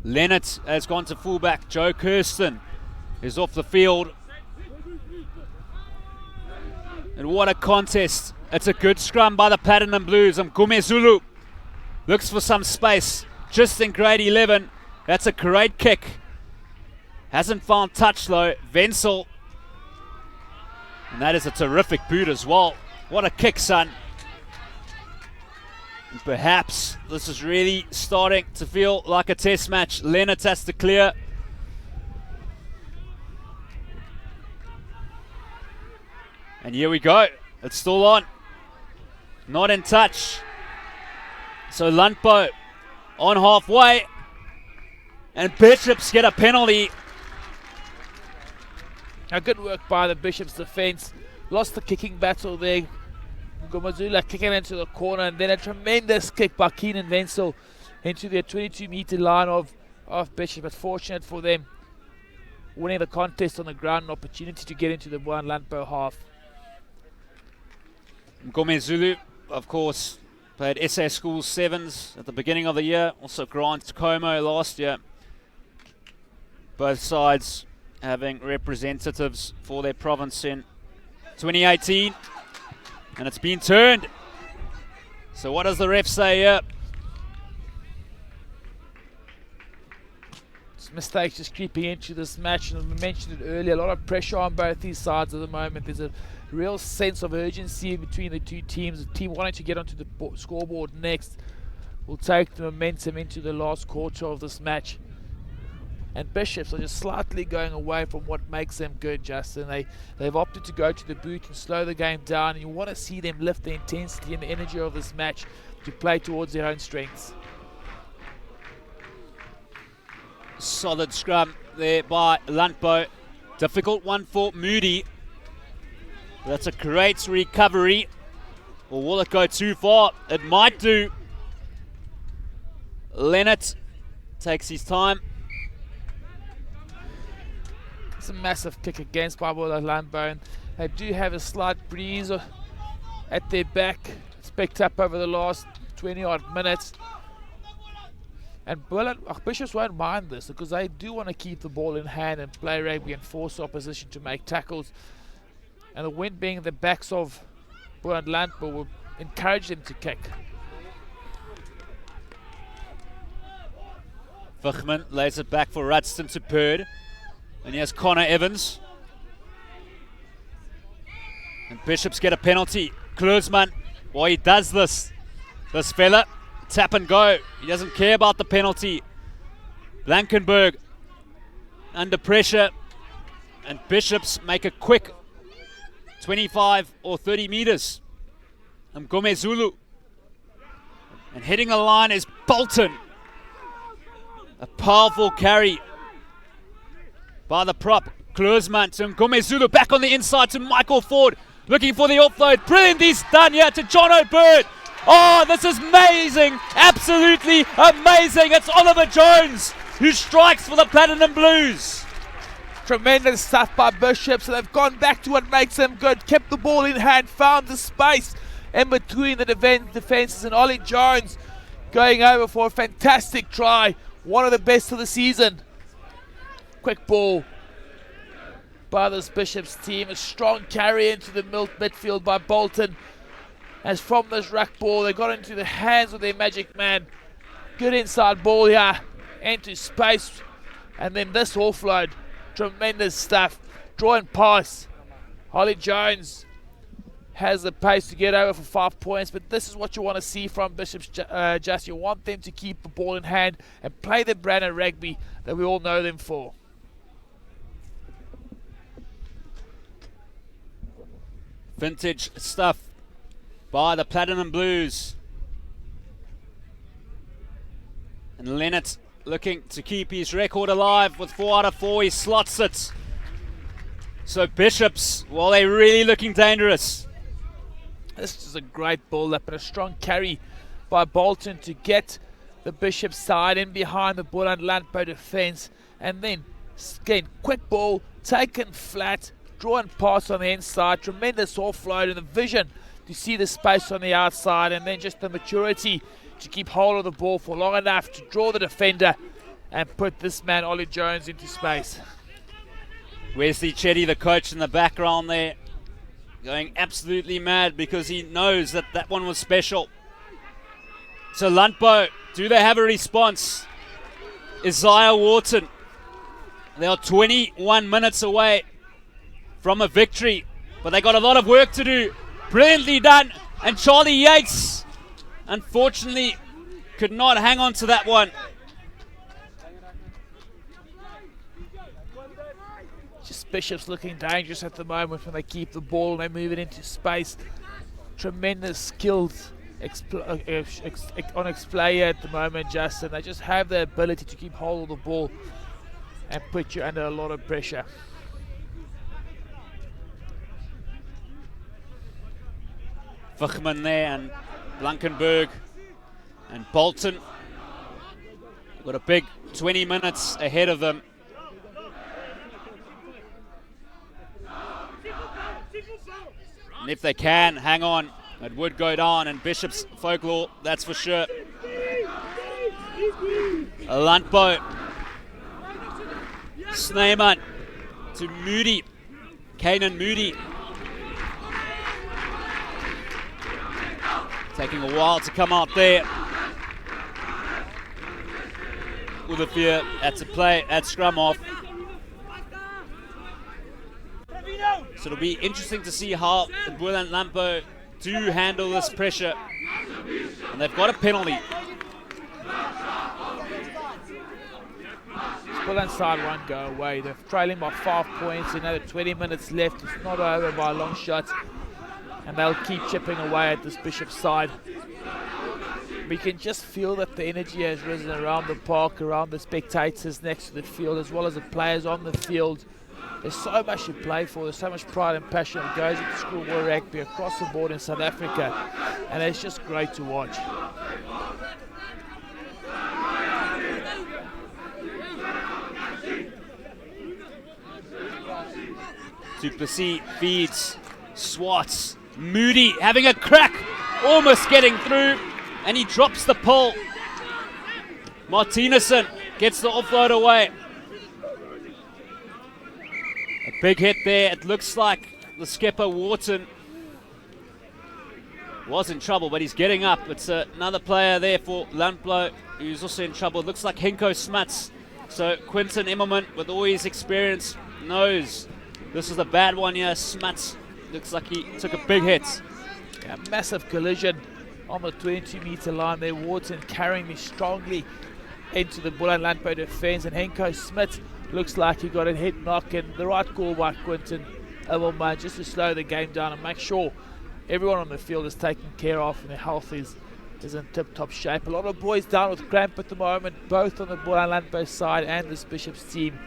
Leonard has gone to fullback. Joe Kirsten is off the field. And what a contest. It's a good scrum by the Platinum Blues. Mgome Zulu looks for some space just in grade 11. That's a great kick. Hasn't found touch though. Wenzel. And that is a terrific boot as well. What a kick, son. And perhaps this is really starting to feel like a test match. Leonard has to clear. And here we go. It's still on. Not in touch. So Landbou on halfway. And Bishops get a penalty. Now, good work by the Bishops defence. Lost the kicking battle there. Ngomazula kicking into the corner, and then a tremendous kick by Keenan Wenzel into the 22-metre line of Bishop. But fortunate for them, winning the contest on the ground, an opportunity to get into the Boland Landbou half. Ngomezulu, of course, played SA Schools Sevens at the beginning of the year. Also Grant Como last year. Both sides having representatives for their province in 2018. And it's been turned. So what does the ref say here? Mistakes just creeping into this match, and we mentioned it earlier, a lot of pressure on both these sides at the moment. There's a real sense of urgency between the two teams. The team wanting to get onto the scoreboard next will take the momentum into the last quarter of this match. And Bishops are just slightly going away from what makes them good, Justin. They've opted to go to the boot and slow the game down, and you want to see them lift the intensity and the energy of this match to play towards their own strengths. Solid scrum there by Landbou. Difficult one for Moody. That's a great recovery. Or will it go too far? It might do. Leonard takes his time. It's a massive kick against by Boland Landbou. They do have a slight breeze at their back. It's picked up over the last 20-odd minutes. And Bishops won't mind this because they do want to keep the ball in hand and play rugby and force opposition to make tackles. And the wind being the backs of Boland Landbou will encourage them to kick. Vichman lays it back for Rudston to Bird. And here's Connor Evans. And Bishops get a penalty. Kluisman, why he does this fella, tap and go. He doesn't care about the penalty. Blankenberg under pressure. And Bishops make a quick 25 or 30 meters. And Ngomezulu. And hitting the line is Bolton. A powerful carry by the prop. Kluisman to Ngomezulu, back on the inside to Michael Ford, looking for the offload. Brilliant, he's done here to John O'Bird. Oh, this is amazing, absolutely amazing. It's Oliver Jones who strikes for the Platinum Blues. Tremendous stuff by Bishops, and they've gone back to what makes them good. Kept the ball in hand, found the space in between the defences, and Ollie Jones going over for a fantastic try. One of the best of the season. Quick ball by this Bishops team. A strong carry into the midfield by Bolton. As from this ruck ball, they got into the hands of their magic man. Good inside ball here into space. And then this offload. Tremendous stuff. Draw and pass. Ollie Jones has the pace to get over for 5 points, but this is what you want to see from Bishops. Just you want them to keep the ball in hand and play the brand of rugby that we all know them for. Vintage stuff by the Platinum Blues. And Leonard looking to keep his record alive with 4 out of 4. He slots it. So Bishops, well, they're really looking dangerous. This is a great ball up and a strong carry by Bolton to get the Bishops side in behind the Boland Landbou defence. And then, again, quick ball, taken flat, draw and pass on the inside. Tremendous offload and the vision to see the space on the outside, and then just the maturity to keep hold of the ball for long enough to draw the defender and put this man, Ollie Jones, into space. Wesley Chetty, the coach in the background there, going absolutely mad because he knows that that one was special. So Landbou, do they have a response? Isaiah Wharton. They are 21 minutes away from a victory, but they got a lot of work to do. Brilliantly done, and Charlie Yates, unfortunately, could not hang on to that one. Just Bishop's looking dangerous at the moment when they keep the ball and they move it into space. Tremendous skills on display at the moment, Justin. They just have the ability to keep hold of the ball and put you under a lot of pressure. Vichman there, and Blankenberg and Bolton. Got a big 20 minutes ahead of them. And if they can hang on, it would go down, and Bishop's folklore, that's for sure. Landbou. Snyman to Moody. Kanan Moody. Taking a while to come out there. With a fear at to play at scrum off. So it'll be interesting to see how the Boland Landbou do handle this pressure. And they've got a penalty. Boland side won't go away. They're trailing by 5 points. Another 20 minutes left. It's not over by a long shot. And they'll keep chipping away at this Bishop side. We can just feel that the energy has risen around the park, around the spectators next to the field, as well as the players on the field. There's so much to play for. There's so much pride and passion that goes into schoolboy rugby across the board in South Africa. And it's just great to watch. Duplessis feeds Swartz. Moody having a crack, almost getting through, and he drops the pole. Martinezson gets the offload away. A big hit there. It looks like the skipper Wharton was in trouble, but he's getting up. It's another player there for Landbou who's also in trouble. It looks like Henko Smuts. So Quinton Immelman, with all his experience, knows this is a bad one here. Smuts looks like he took a big hit. A massive collision on the 22-meter line there. Wharton carrying me strongly into the Boland Landbou defence, and Henko Smith looks like he got a head knock, and the right call by Quinton Immelman just to slow the game down and make sure everyone on the field is taken care of and their health is in tip-top shape. A lot of boys down with cramp at the moment, both on the Boland Landbou side and this Bishop's team.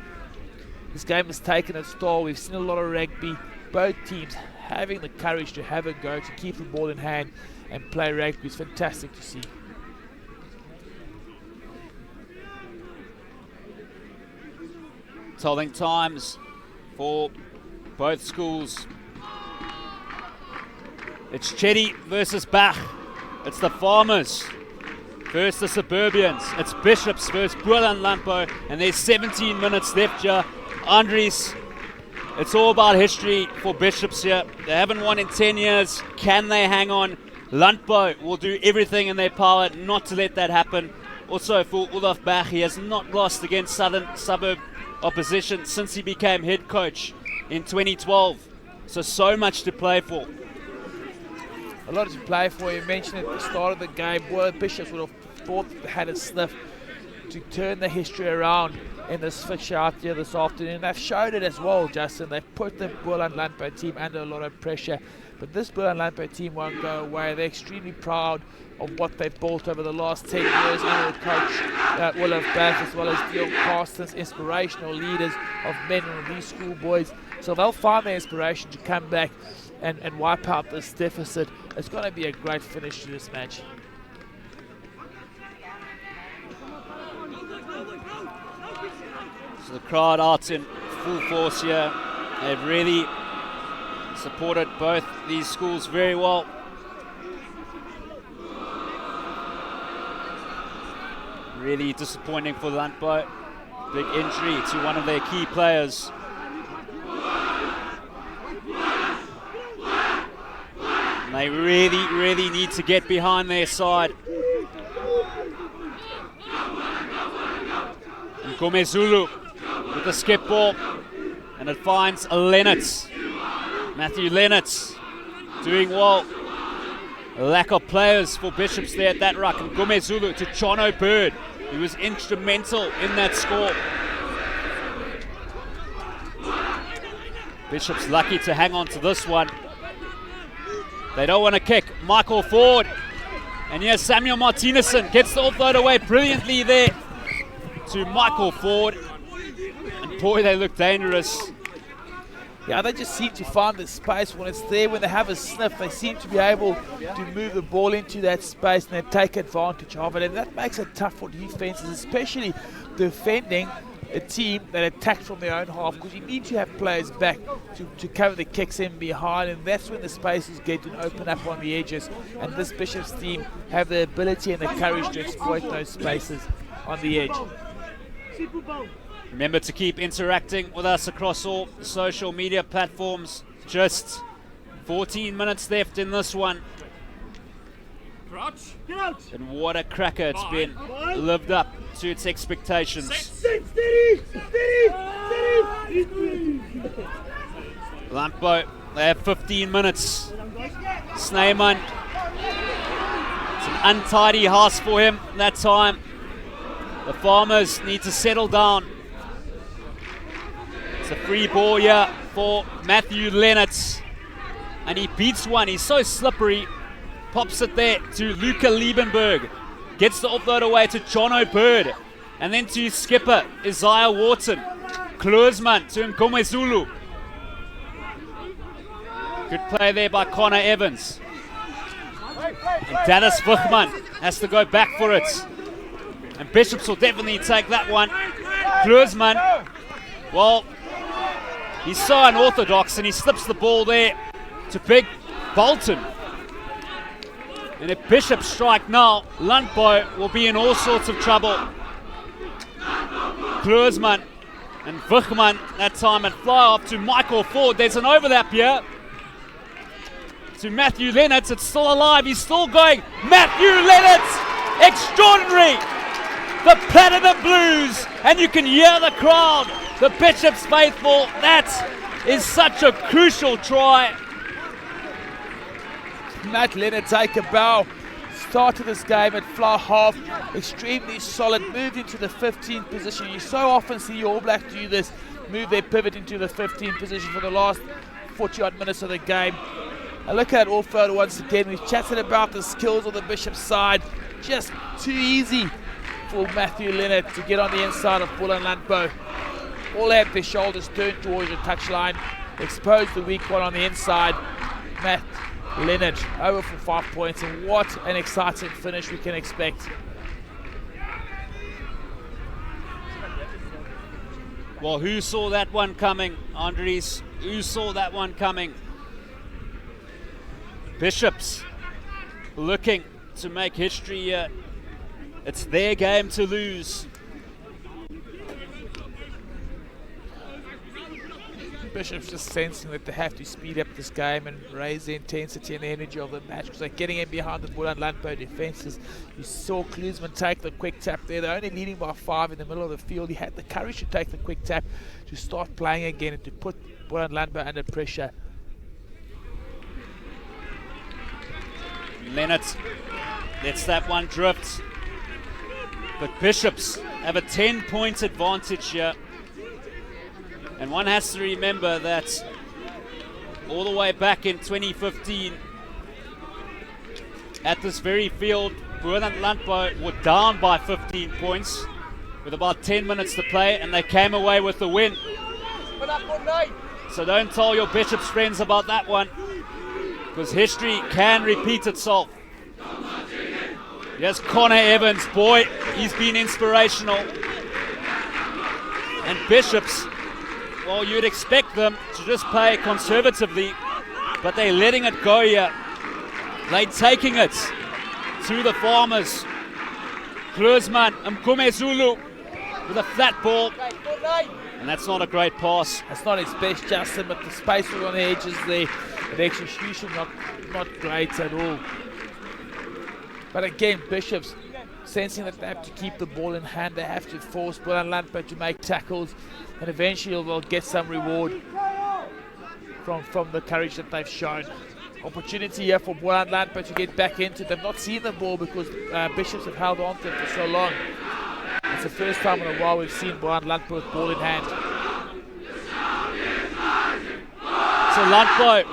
This game has taken its toll. We've seen a lot of rugby, both teams having the courage to have a go, to keep the ball in hand and play rugby. It's fantastic to see. Tolling times for both schools. It's Chetty versus Bach. It's the Farmers versus the Suburbians. It's Bishops versus Boland Landbou, and there's 17 minutes left here. Andries, it's all about history for Bishops here. They haven't won in 10 years. Can they hang on? Landbou will do everything in their power not to let that happen. Also for Olaf Bach, he has not lost against Southern Suburb opposition since he became head coach in 2012. So much to play for. A lot to play for. You mentioned at the start of the game, Boland Bishops would have thought they had a sniff to turn the history around in this fixture out here this afternoon. They've showed it as well, Justin. They've put the Boland Landbou team under a lot of pressure, but this Boland Landbou team won't go away. They're extremely proud of what they've built over the last 10 years under the coach Olaf Bach, as well as Dion Carstens, inspirational leaders of men and these schoolboys. So they'll find their inspiration to come back and wipe out this deficit. It's going to be a great finish to this match. So the crowd out in full force here. They've really supported both these schools very well. Really disappointing for Landbou. Big injury to one of their key players. And they really need to get behind their side. Ngomezulu with the skip ball, and it finds Lennox. Matthew Lennox doing well. A lack of players for Bishops there at that ruck, and Ngomezulu to Chono Bird, who was instrumental in that score. Bishops lucky to hang on to this one. They don't want to kick. Michael Ford. And here's Samuel Martinezson. Gets the offload away brilliantly there to Michael Ford. And boy, they look dangerous. Yeah, they just seem to find the space when it's there. When they have a sniff, they seem to be able to move the ball into that space and they take advantage of it. And that makes it tough for defenses, especially defending a team that attacked from their own half, because you need to have players back to cover the kicks in behind, and that's when the spaces get to open up on the edges. And this Bishops team have the ability and the courage to exploit those spaces on the edge. Remember to keep interacting with us across all social media platforms. Just 14 minutes left in this one. And what a cracker it's been. Lived up to its expectations. Landbou, they have 15 minutes. Snyman, it's an untidy house for him that time. The Farmers need to settle down. It's a free ball here for Matthew Lennox. And he beats one, he's so slippery. Pops it there to Luca Liebenberg. Gets the offload away to Chono Bird. And then to skipper Isaiah Wharton. Kluisman to Ngomezulu. Good play there by Connor Evans. And Dennis Vuchman has to go back for it. And Bishops will definitely take that one. Kluisman, well, he's so unorthodox and he slips the ball there to Big Bolton. And if Bishops strike now, Landbou will be in all sorts of trouble. Kluisman and Vuchman that time and fly off to Michael Ford. There's an overlap here to Matthew Lennox. It's still alive. He's still going. Matthew Lennox, extraordinary. The Platinum Blues, and you can hear the crowd. The Bishops faithful. That is such a crucial try. Matt Leonard take a bow. Started this game at fly half, extremely solid, moved into the 15th position. You so often see All Blacks do this, move their pivot into the 15th position for the last 40 odd minutes of the game. And look at offload once again. We've chatted about the skills of the Bishops side. Just too easy for Matthew Leonard to get on the inside of Boland Landbou. All have their shoulders turned towards the touchline. Expose the weak one on the inside. Matt Leonard over for 5 points, and what an exciting finish we can expect. Well, who saw that one coming, Andres? Who saw that one coming? Bishops looking to make history here. It's their game to lose. Bishops just sensing that they have to speed up this game and raise the intensity and the energy of the match, because they're getting in behind the Boland Landbou defences. You saw Kluisman take the quick tap there. They're only leading by 5 in the middle of the field. He had the courage to take the quick tap, to start playing again and to put Boland Landbou under pressure. Leonard lets that one drift. But Bishops have a 10-point advantage here. And one has to remember that all the way back in 2015, at this very field, Boland Landbou were down by 15 points with about 10 minutes to play, and they came away with the win. So don't tell your Bishops friends about that one, because history can repeat itself. Yes, Connor Evans, boy, he's been inspirational. And Bishops, well, you'd expect them to just play conservatively, but they're letting it go here. They're taking it to the Farmers. Kluisman, Ngomezulu with a flat ball. And that's not a great pass. That's not his best, Justin, but the space was on the edges there. The execution not great at all. But again, Bishops sensing that they have to keep the ball in hand. They have to force Boland Landbou to make tackles, and eventually they'll get some reward from the courage that they've shown. Opportunity here for Boland Landbou to get back into it. They've not seen the ball because Bishops have held on to it for so long. It's the first time in a while we've seen Boland Landbou with ball in hand. So Landbou,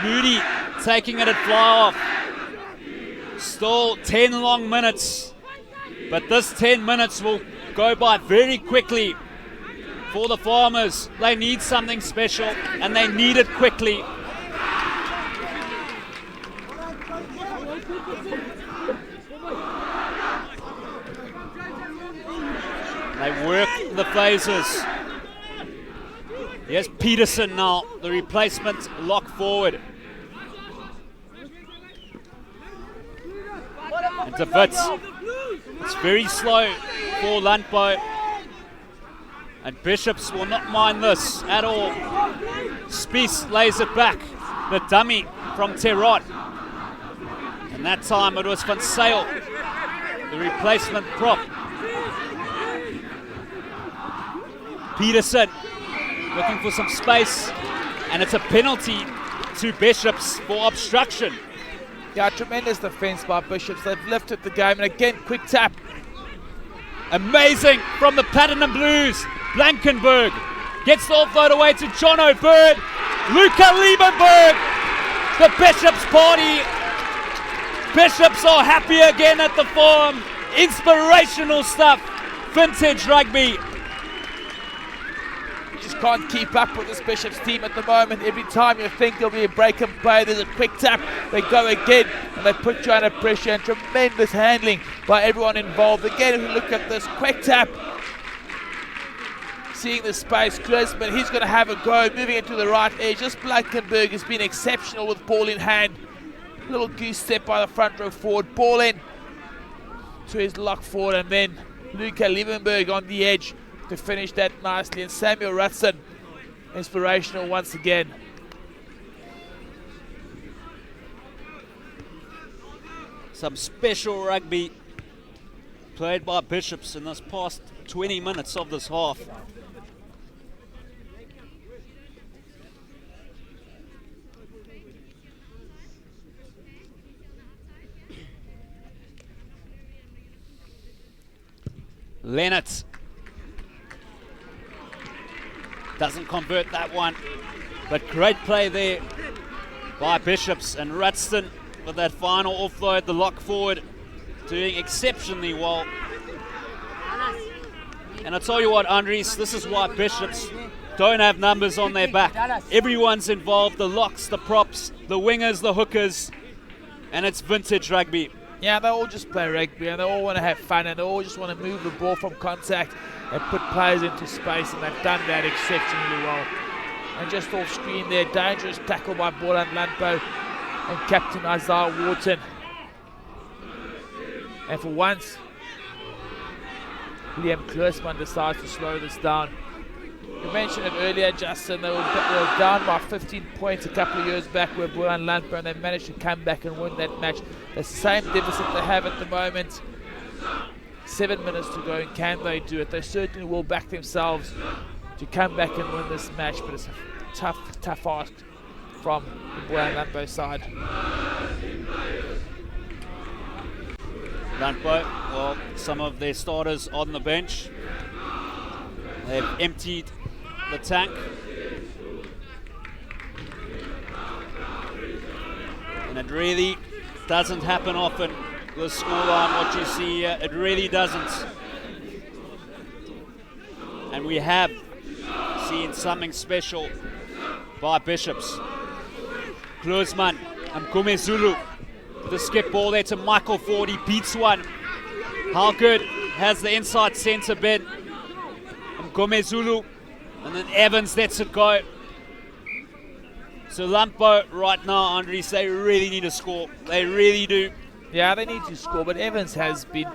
Moody taking it at fly off. Still 10 long minutes, but this 10 minutes will go by very quickly for the Farmers. They need something special and they need it quickly. They work the phases. Here's Peterson now, the replacement lock forward. And to Wits. It's very slow for Landbou. And Bishops will not mind this at all. Spies lays it back. The dummy from Terod. And that time it was Van Sale, the replacement prop. Peterson looking for some space. And it's a penalty to Bishops for obstruction. Yeah, tremendous defence by Bishops. They've lifted the game, and again, quick tap. Amazing from the Platinum Blues. Blankenberg gets the offload away to Jono Bird. Luca Liebenberg. The Bishops party. Bishops are happy again at the farm. Inspirational stuff. Vintage rugby. Just can't keep up with this Bishops team at the moment. Every time you think there'll be a break and play, there's a quick tap. They go again, and they put you under pressure, and tremendous handling by everyone involved. Again, if you look at this quick tap, seeing the space, Kluisman, he's going to have a go, moving it to the right edge. Just Blankenberg has been exceptional with ball in hand. Little goose step by the front row forward. Ball in to his lock forward, and then Luca Liebenberg on the edge to finish that nicely. And Samuel Rutson, inspirational once again. Some special rugby played by Bishops in this past 20 minutes of this half. Leonard doesn't convert that one, but great play there by Bishops, and Rutston with that final offload, the lock forward, doing exceptionally well. And I tell you what, Andres, this is why Bishops don't have numbers on their back. Everyone's involved, the locks, the props, the wingers, the hookers, and it's vintage rugby. Yeah, they all just play rugby, and they all want to have fun, and they all just want to move the ball from contact and put players into space, and they've done that exceptionally well. And just off screen there, dangerous tackle by Boland Landbou and Captain Isaiah Wharton. And for once, Liam Kluisman decides to slow this down. You mentioned it earlier, Justin, they were down by 15 points a couple of years back with Boland Landbou, and they managed to come back and win that match. That's the same deficit they have at the moment. 7 minutes to go, and can they do it? They certainly will back themselves to come back and win this match, but it's a tough ask from the Boland Landbou side. Landbou, well, some of their starters on the bench. They've emptied the tank. And it really doesn't happen often, the scoreline, what you see here. It really doesn't. And we have seen something special by Bishops. Kluisman and Kumezulu. The skip ball there to Michael Ford. He beats one. How good has the inside centre been? Kumezulu. And then Evans lets it go. So Landbou right now, Andres, they really need a score. They really do. Yeah, they need to score, but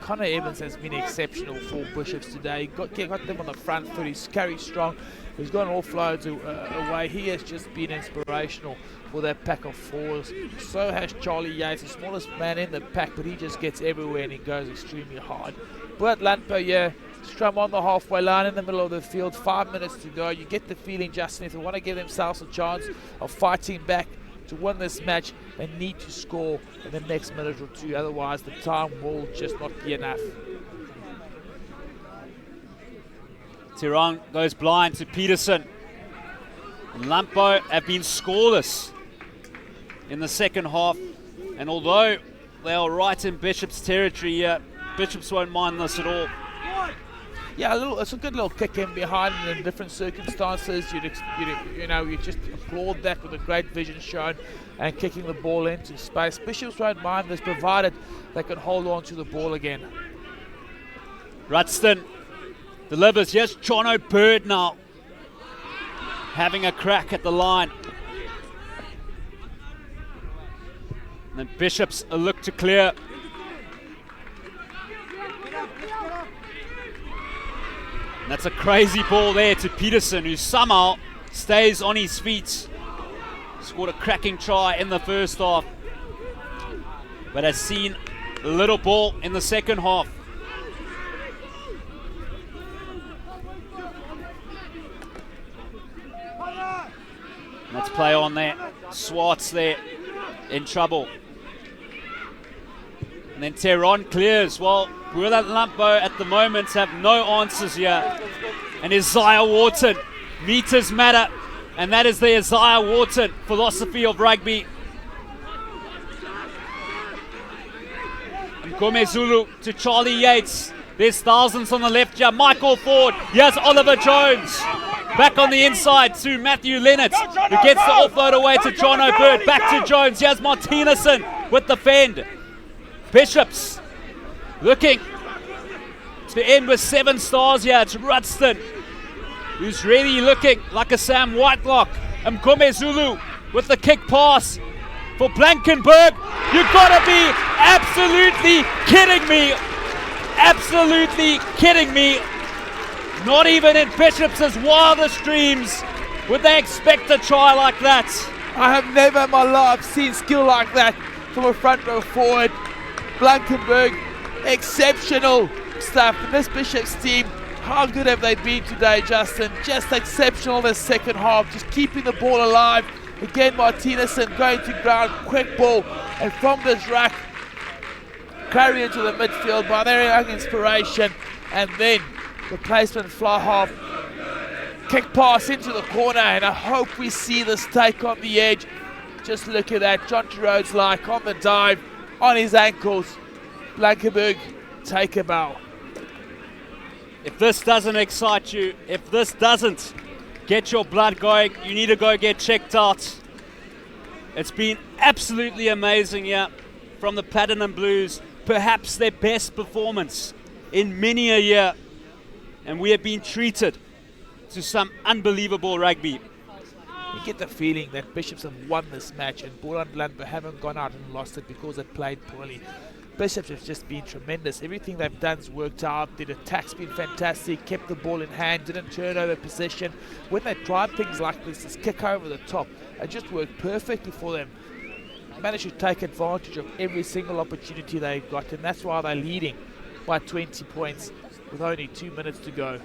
Connor Evans has been exceptional for Bishops today. Got them on the front foot. He's carried strong. He's gone offloads away. He has just been inspirational for that pack of fours. So has Charlie Yates, the smallest man in the pack, but he just gets everywhere and he goes extremely hard. But Landbou, yeah, scrum on the halfway line in the middle of the field. 5 minutes to go. You get the feeling, Justin, if they want to give themselves a chance of fighting back to win this match, they need to score in the next minute or two. Otherwise, the time will just not be enough. Tirang goes blind to Peterson. And Landbou have been scoreless in the second half. And although they are right in Bishop's territory here, Bishops won't mind this at all. Yeah, it's a good little kick in behind in different circumstances. You just applaud that with a great vision shown and kicking the ball into space. Bishops won't mind this, provided they can hold on to the ball again. Rudston delivers. Yes, Jono Bird now having a crack at the line. And then Bishops a look to clear. And that's a crazy ball there to Peterson, who somehow stays on his feet. Scored a cracking try in the first half, but has seen a little ball in the second half. Let's play on there. Swartz there in trouble. And then Tehran clears. Well, Boland Landbou at the moment have no answers here. And Isaiah Wharton, meters matter. And that is the Isaiah Wharton philosophy of rugby. And Gome Zulu to Charlie Yates. There's thousands on the left here. Michael Ford. Here's Oliver Jones. Back on the inside to Matthew Leonard, who gets the offload away to Jono Bird. Back to Jones. Here's Martinezson with the fend. Bishops looking to end with 7 stars here. It's Rudston, who's really looking like a Sam Whitelock. Mgome Zulu with the kick pass for Blankenberg. You've got to be absolutely kidding me. Absolutely kidding me. Not even in Bishops' wildest dreams would they expect a try like that. I have never in my life seen skill like that from a front row forward. Blankenberg, exceptional stuff. And this Bishops team, how good have they been today, Justin? Just exceptional in the second half, just keeping the ball alive. Again, Martinezson going to ground, quick ball, and from this rack, carry into the midfield by their young inspiration, and then the placement fly half, kick pass into the corner, and I hope we see this take on the edge. Just look at that, John Rhodes like on the dive, on his ankles. Blankenberg, take a bow. If this doesn't excite you, if this doesn't get your blood going, you need to go get checked out. It's been absolutely amazing here from the Platinum Blues, perhaps their best performance in many a year, and we have been treated to some unbelievable rugby. You get the feeling that Bishops have won this match and Boland Landbou haven't gone out and lost it because they played poorly. Bishops have just been tremendous. Everything they've done's worked out. Their attack's been fantastic, kept the ball in hand, didn't turn over possession. When they tried things like this kick over the top, it just worked perfectly for them. Managed to take advantage of every single opportunity they got, and that's why they're leading by 20 points with only 2 minutes to go.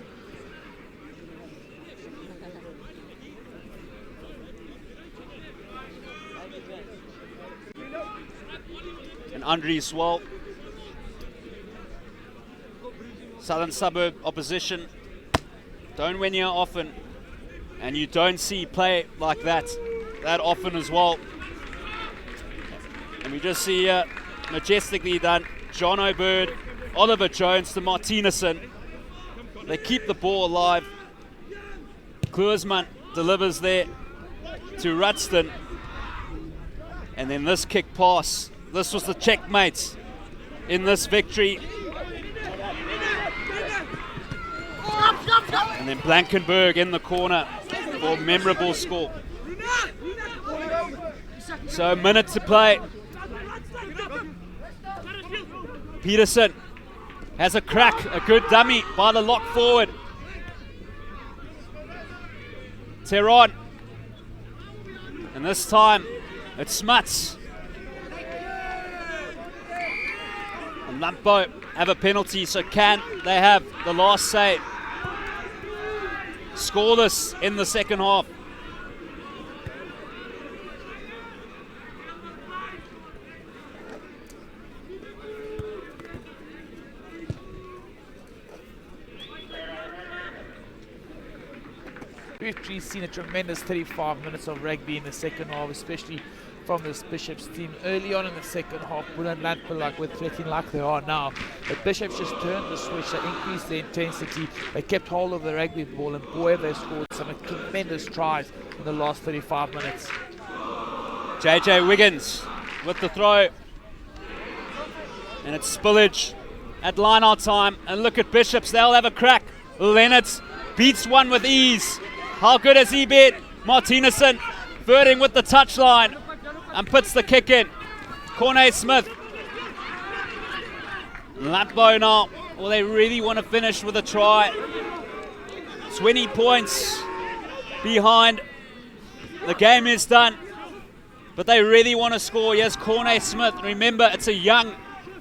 And Andre Swal, Southern Suburb opposition, don't win here often, and you don't see play like that often as well. And we just see majestically done, Jono Bird, Oliver Jones to Martinezson. They keep the ball alive. Kluisman delivers there to Rudston. And then this kick pass. This was the checkmate in this victory. And then Blankenberg in the corner for a memorable score. So a minute to play. Peterson has a crack, a good dummy by the lock forward. Teron. And this time, it's Smuts. And Landbou have a penalty, so can they have the last say? Scoreless in the second half. We've seen a tremendous 35 minutes of rugby in the second half, especially from this Bishops team. Early on in the second half, Boland Landbou like we're threatening like they are now. But Bishops just turned the switch, they increased the intensity, they kept hold of the rugby ball, and boy, they scored some tremendous tries in the last 35 minutes. JJ Wiggins with the throw. And it's Spillage at line-out time. And look at Bishops, they'll have a crack. Leonard beats one with ease. How good has he been? Martinezson verting with the touchline and puts the kick in. Corne Smith. Landbou now. Well, they really want to finish with a try. 20 points behind. The game is done. But they really want to score. Yes, Corne Smith. Remember, it's a young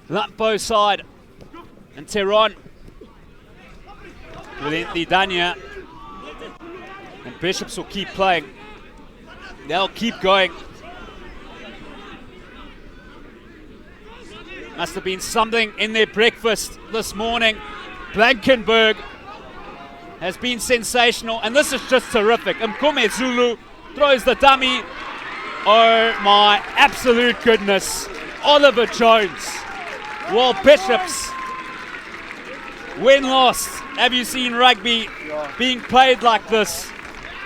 Landbou side. And Teron. Valenti Dania. And Bishops will keep playing. They'll keep going. Must have been something in their breakfast this morning. Blankenberg has been sensational, and this is just terrific. Mkome Zulu throws the dummy. Oh my absolute goodness. Oliver Jones. Well, Bishops win-lost. Have you seen rugby being played like this?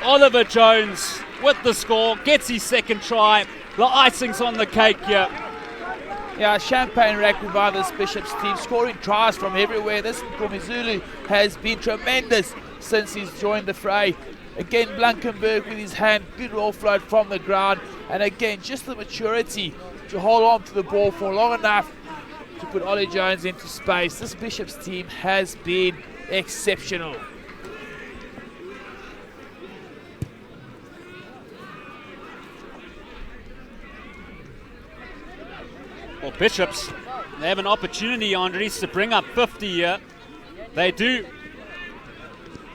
Oliver Jones with the score, gets his second try. The icing's on the cake here. Yeah, champagne rugby by this Bishops team, scoring tries from everywhere. This Komizulu has been tremendous since he's joined the fray. Again, Blankenberg with his hand, good roll float from the ground. And again, just the maturity to hold on to the ball for long enough to put Ollie Jones into space. This Bishops team has been exceptional. Well, Bishops, they have an opportunity, Andres, to bring up 50 here. They do.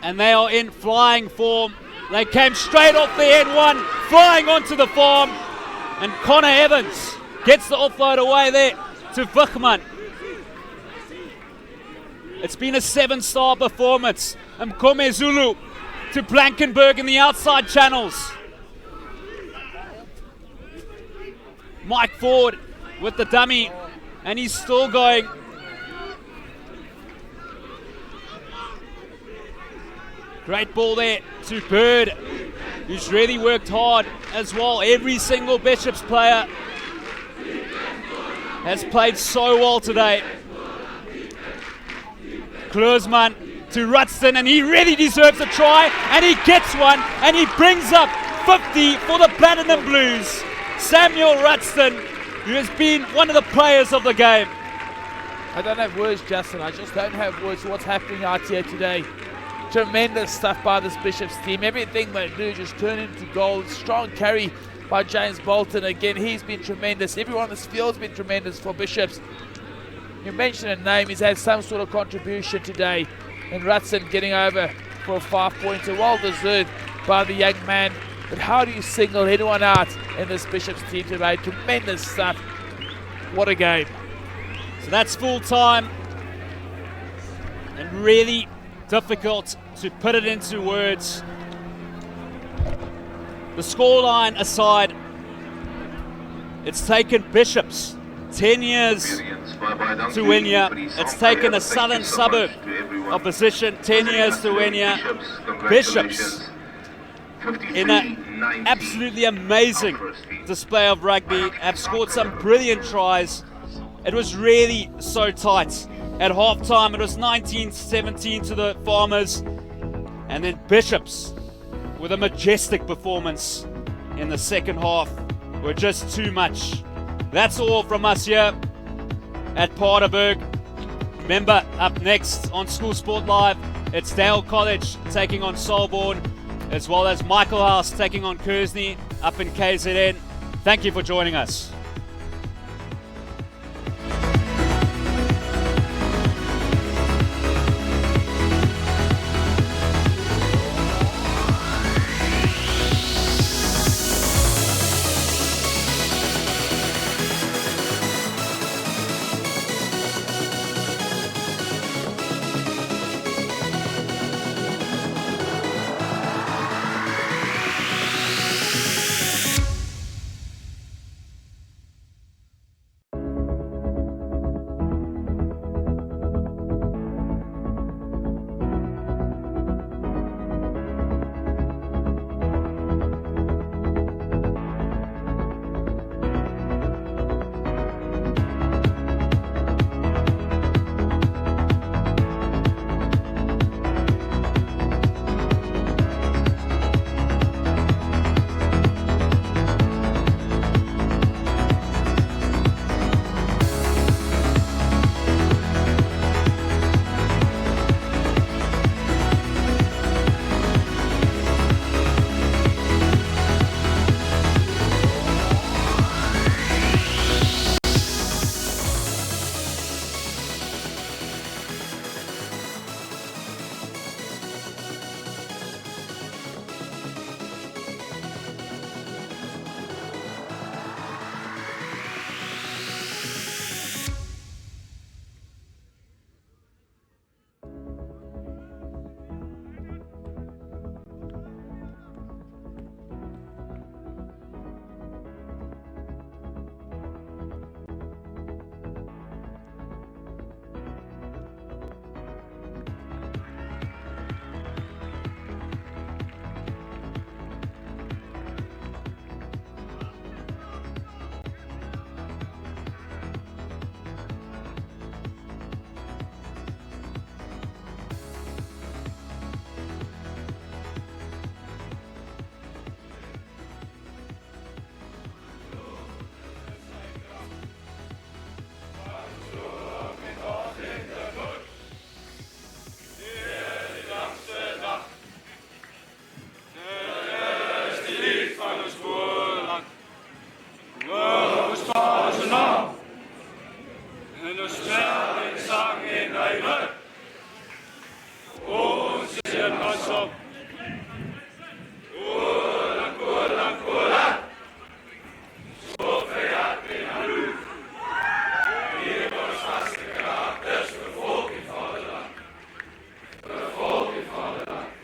And they are in flying form. They came straight off the N1, flying onto the farm. And Connor Evans gets the offload away there to Vichman. It's been a 7-star performance. Mkome Zulu to Blankenberg in the outside channels. Mike Ford with the dummy, and he's still going. Great ball there to Bird, who's really worked hard as well. Every single Bishops player has played so well today. Kluisman to Rutston, and he really deserves a try, and he gets one, and he brings up 50 for the Platinum Blues. Samuel Rutston, who has been one of the players of the game. I don't have words, Justin. I just don't have words for what's happening out here today. Tremendous stuff by this Bishops team. Everything they do just turn into goals. Strong carry by James Bolton. Again, he's been tremendous. Everyone on this field's been tremendous for Bishops. You mentioned a name, he's had some sort of contribution today. And Rutston getting over for a 5-pointer. Well deserved by the young man. But how do you single anyone out in this Bishops team today? Tremendous stuff. What a game. So that's full time. And really difficult to put it into words. The scoreline aside, it's taken Bishops 10 years to win here. It's taken a southern suburb opposition 10 years to win here. Bishops in an absolutely amazing display of rugby have scored some brilliant tries. It was really so tight. At halftime, it was 19-17 to the Farmers. And then Bishops, with a majestic performance in the second half, were just too much. That's all from us here at Paardeberg. Remember, up next on School Sport Live, it's Dale College taking on Solborn, as well as Michael House taking on Kersney up in KZN. Thank you for joining us.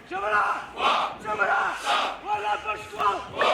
Jamala! Jamala! Wala Pasquale!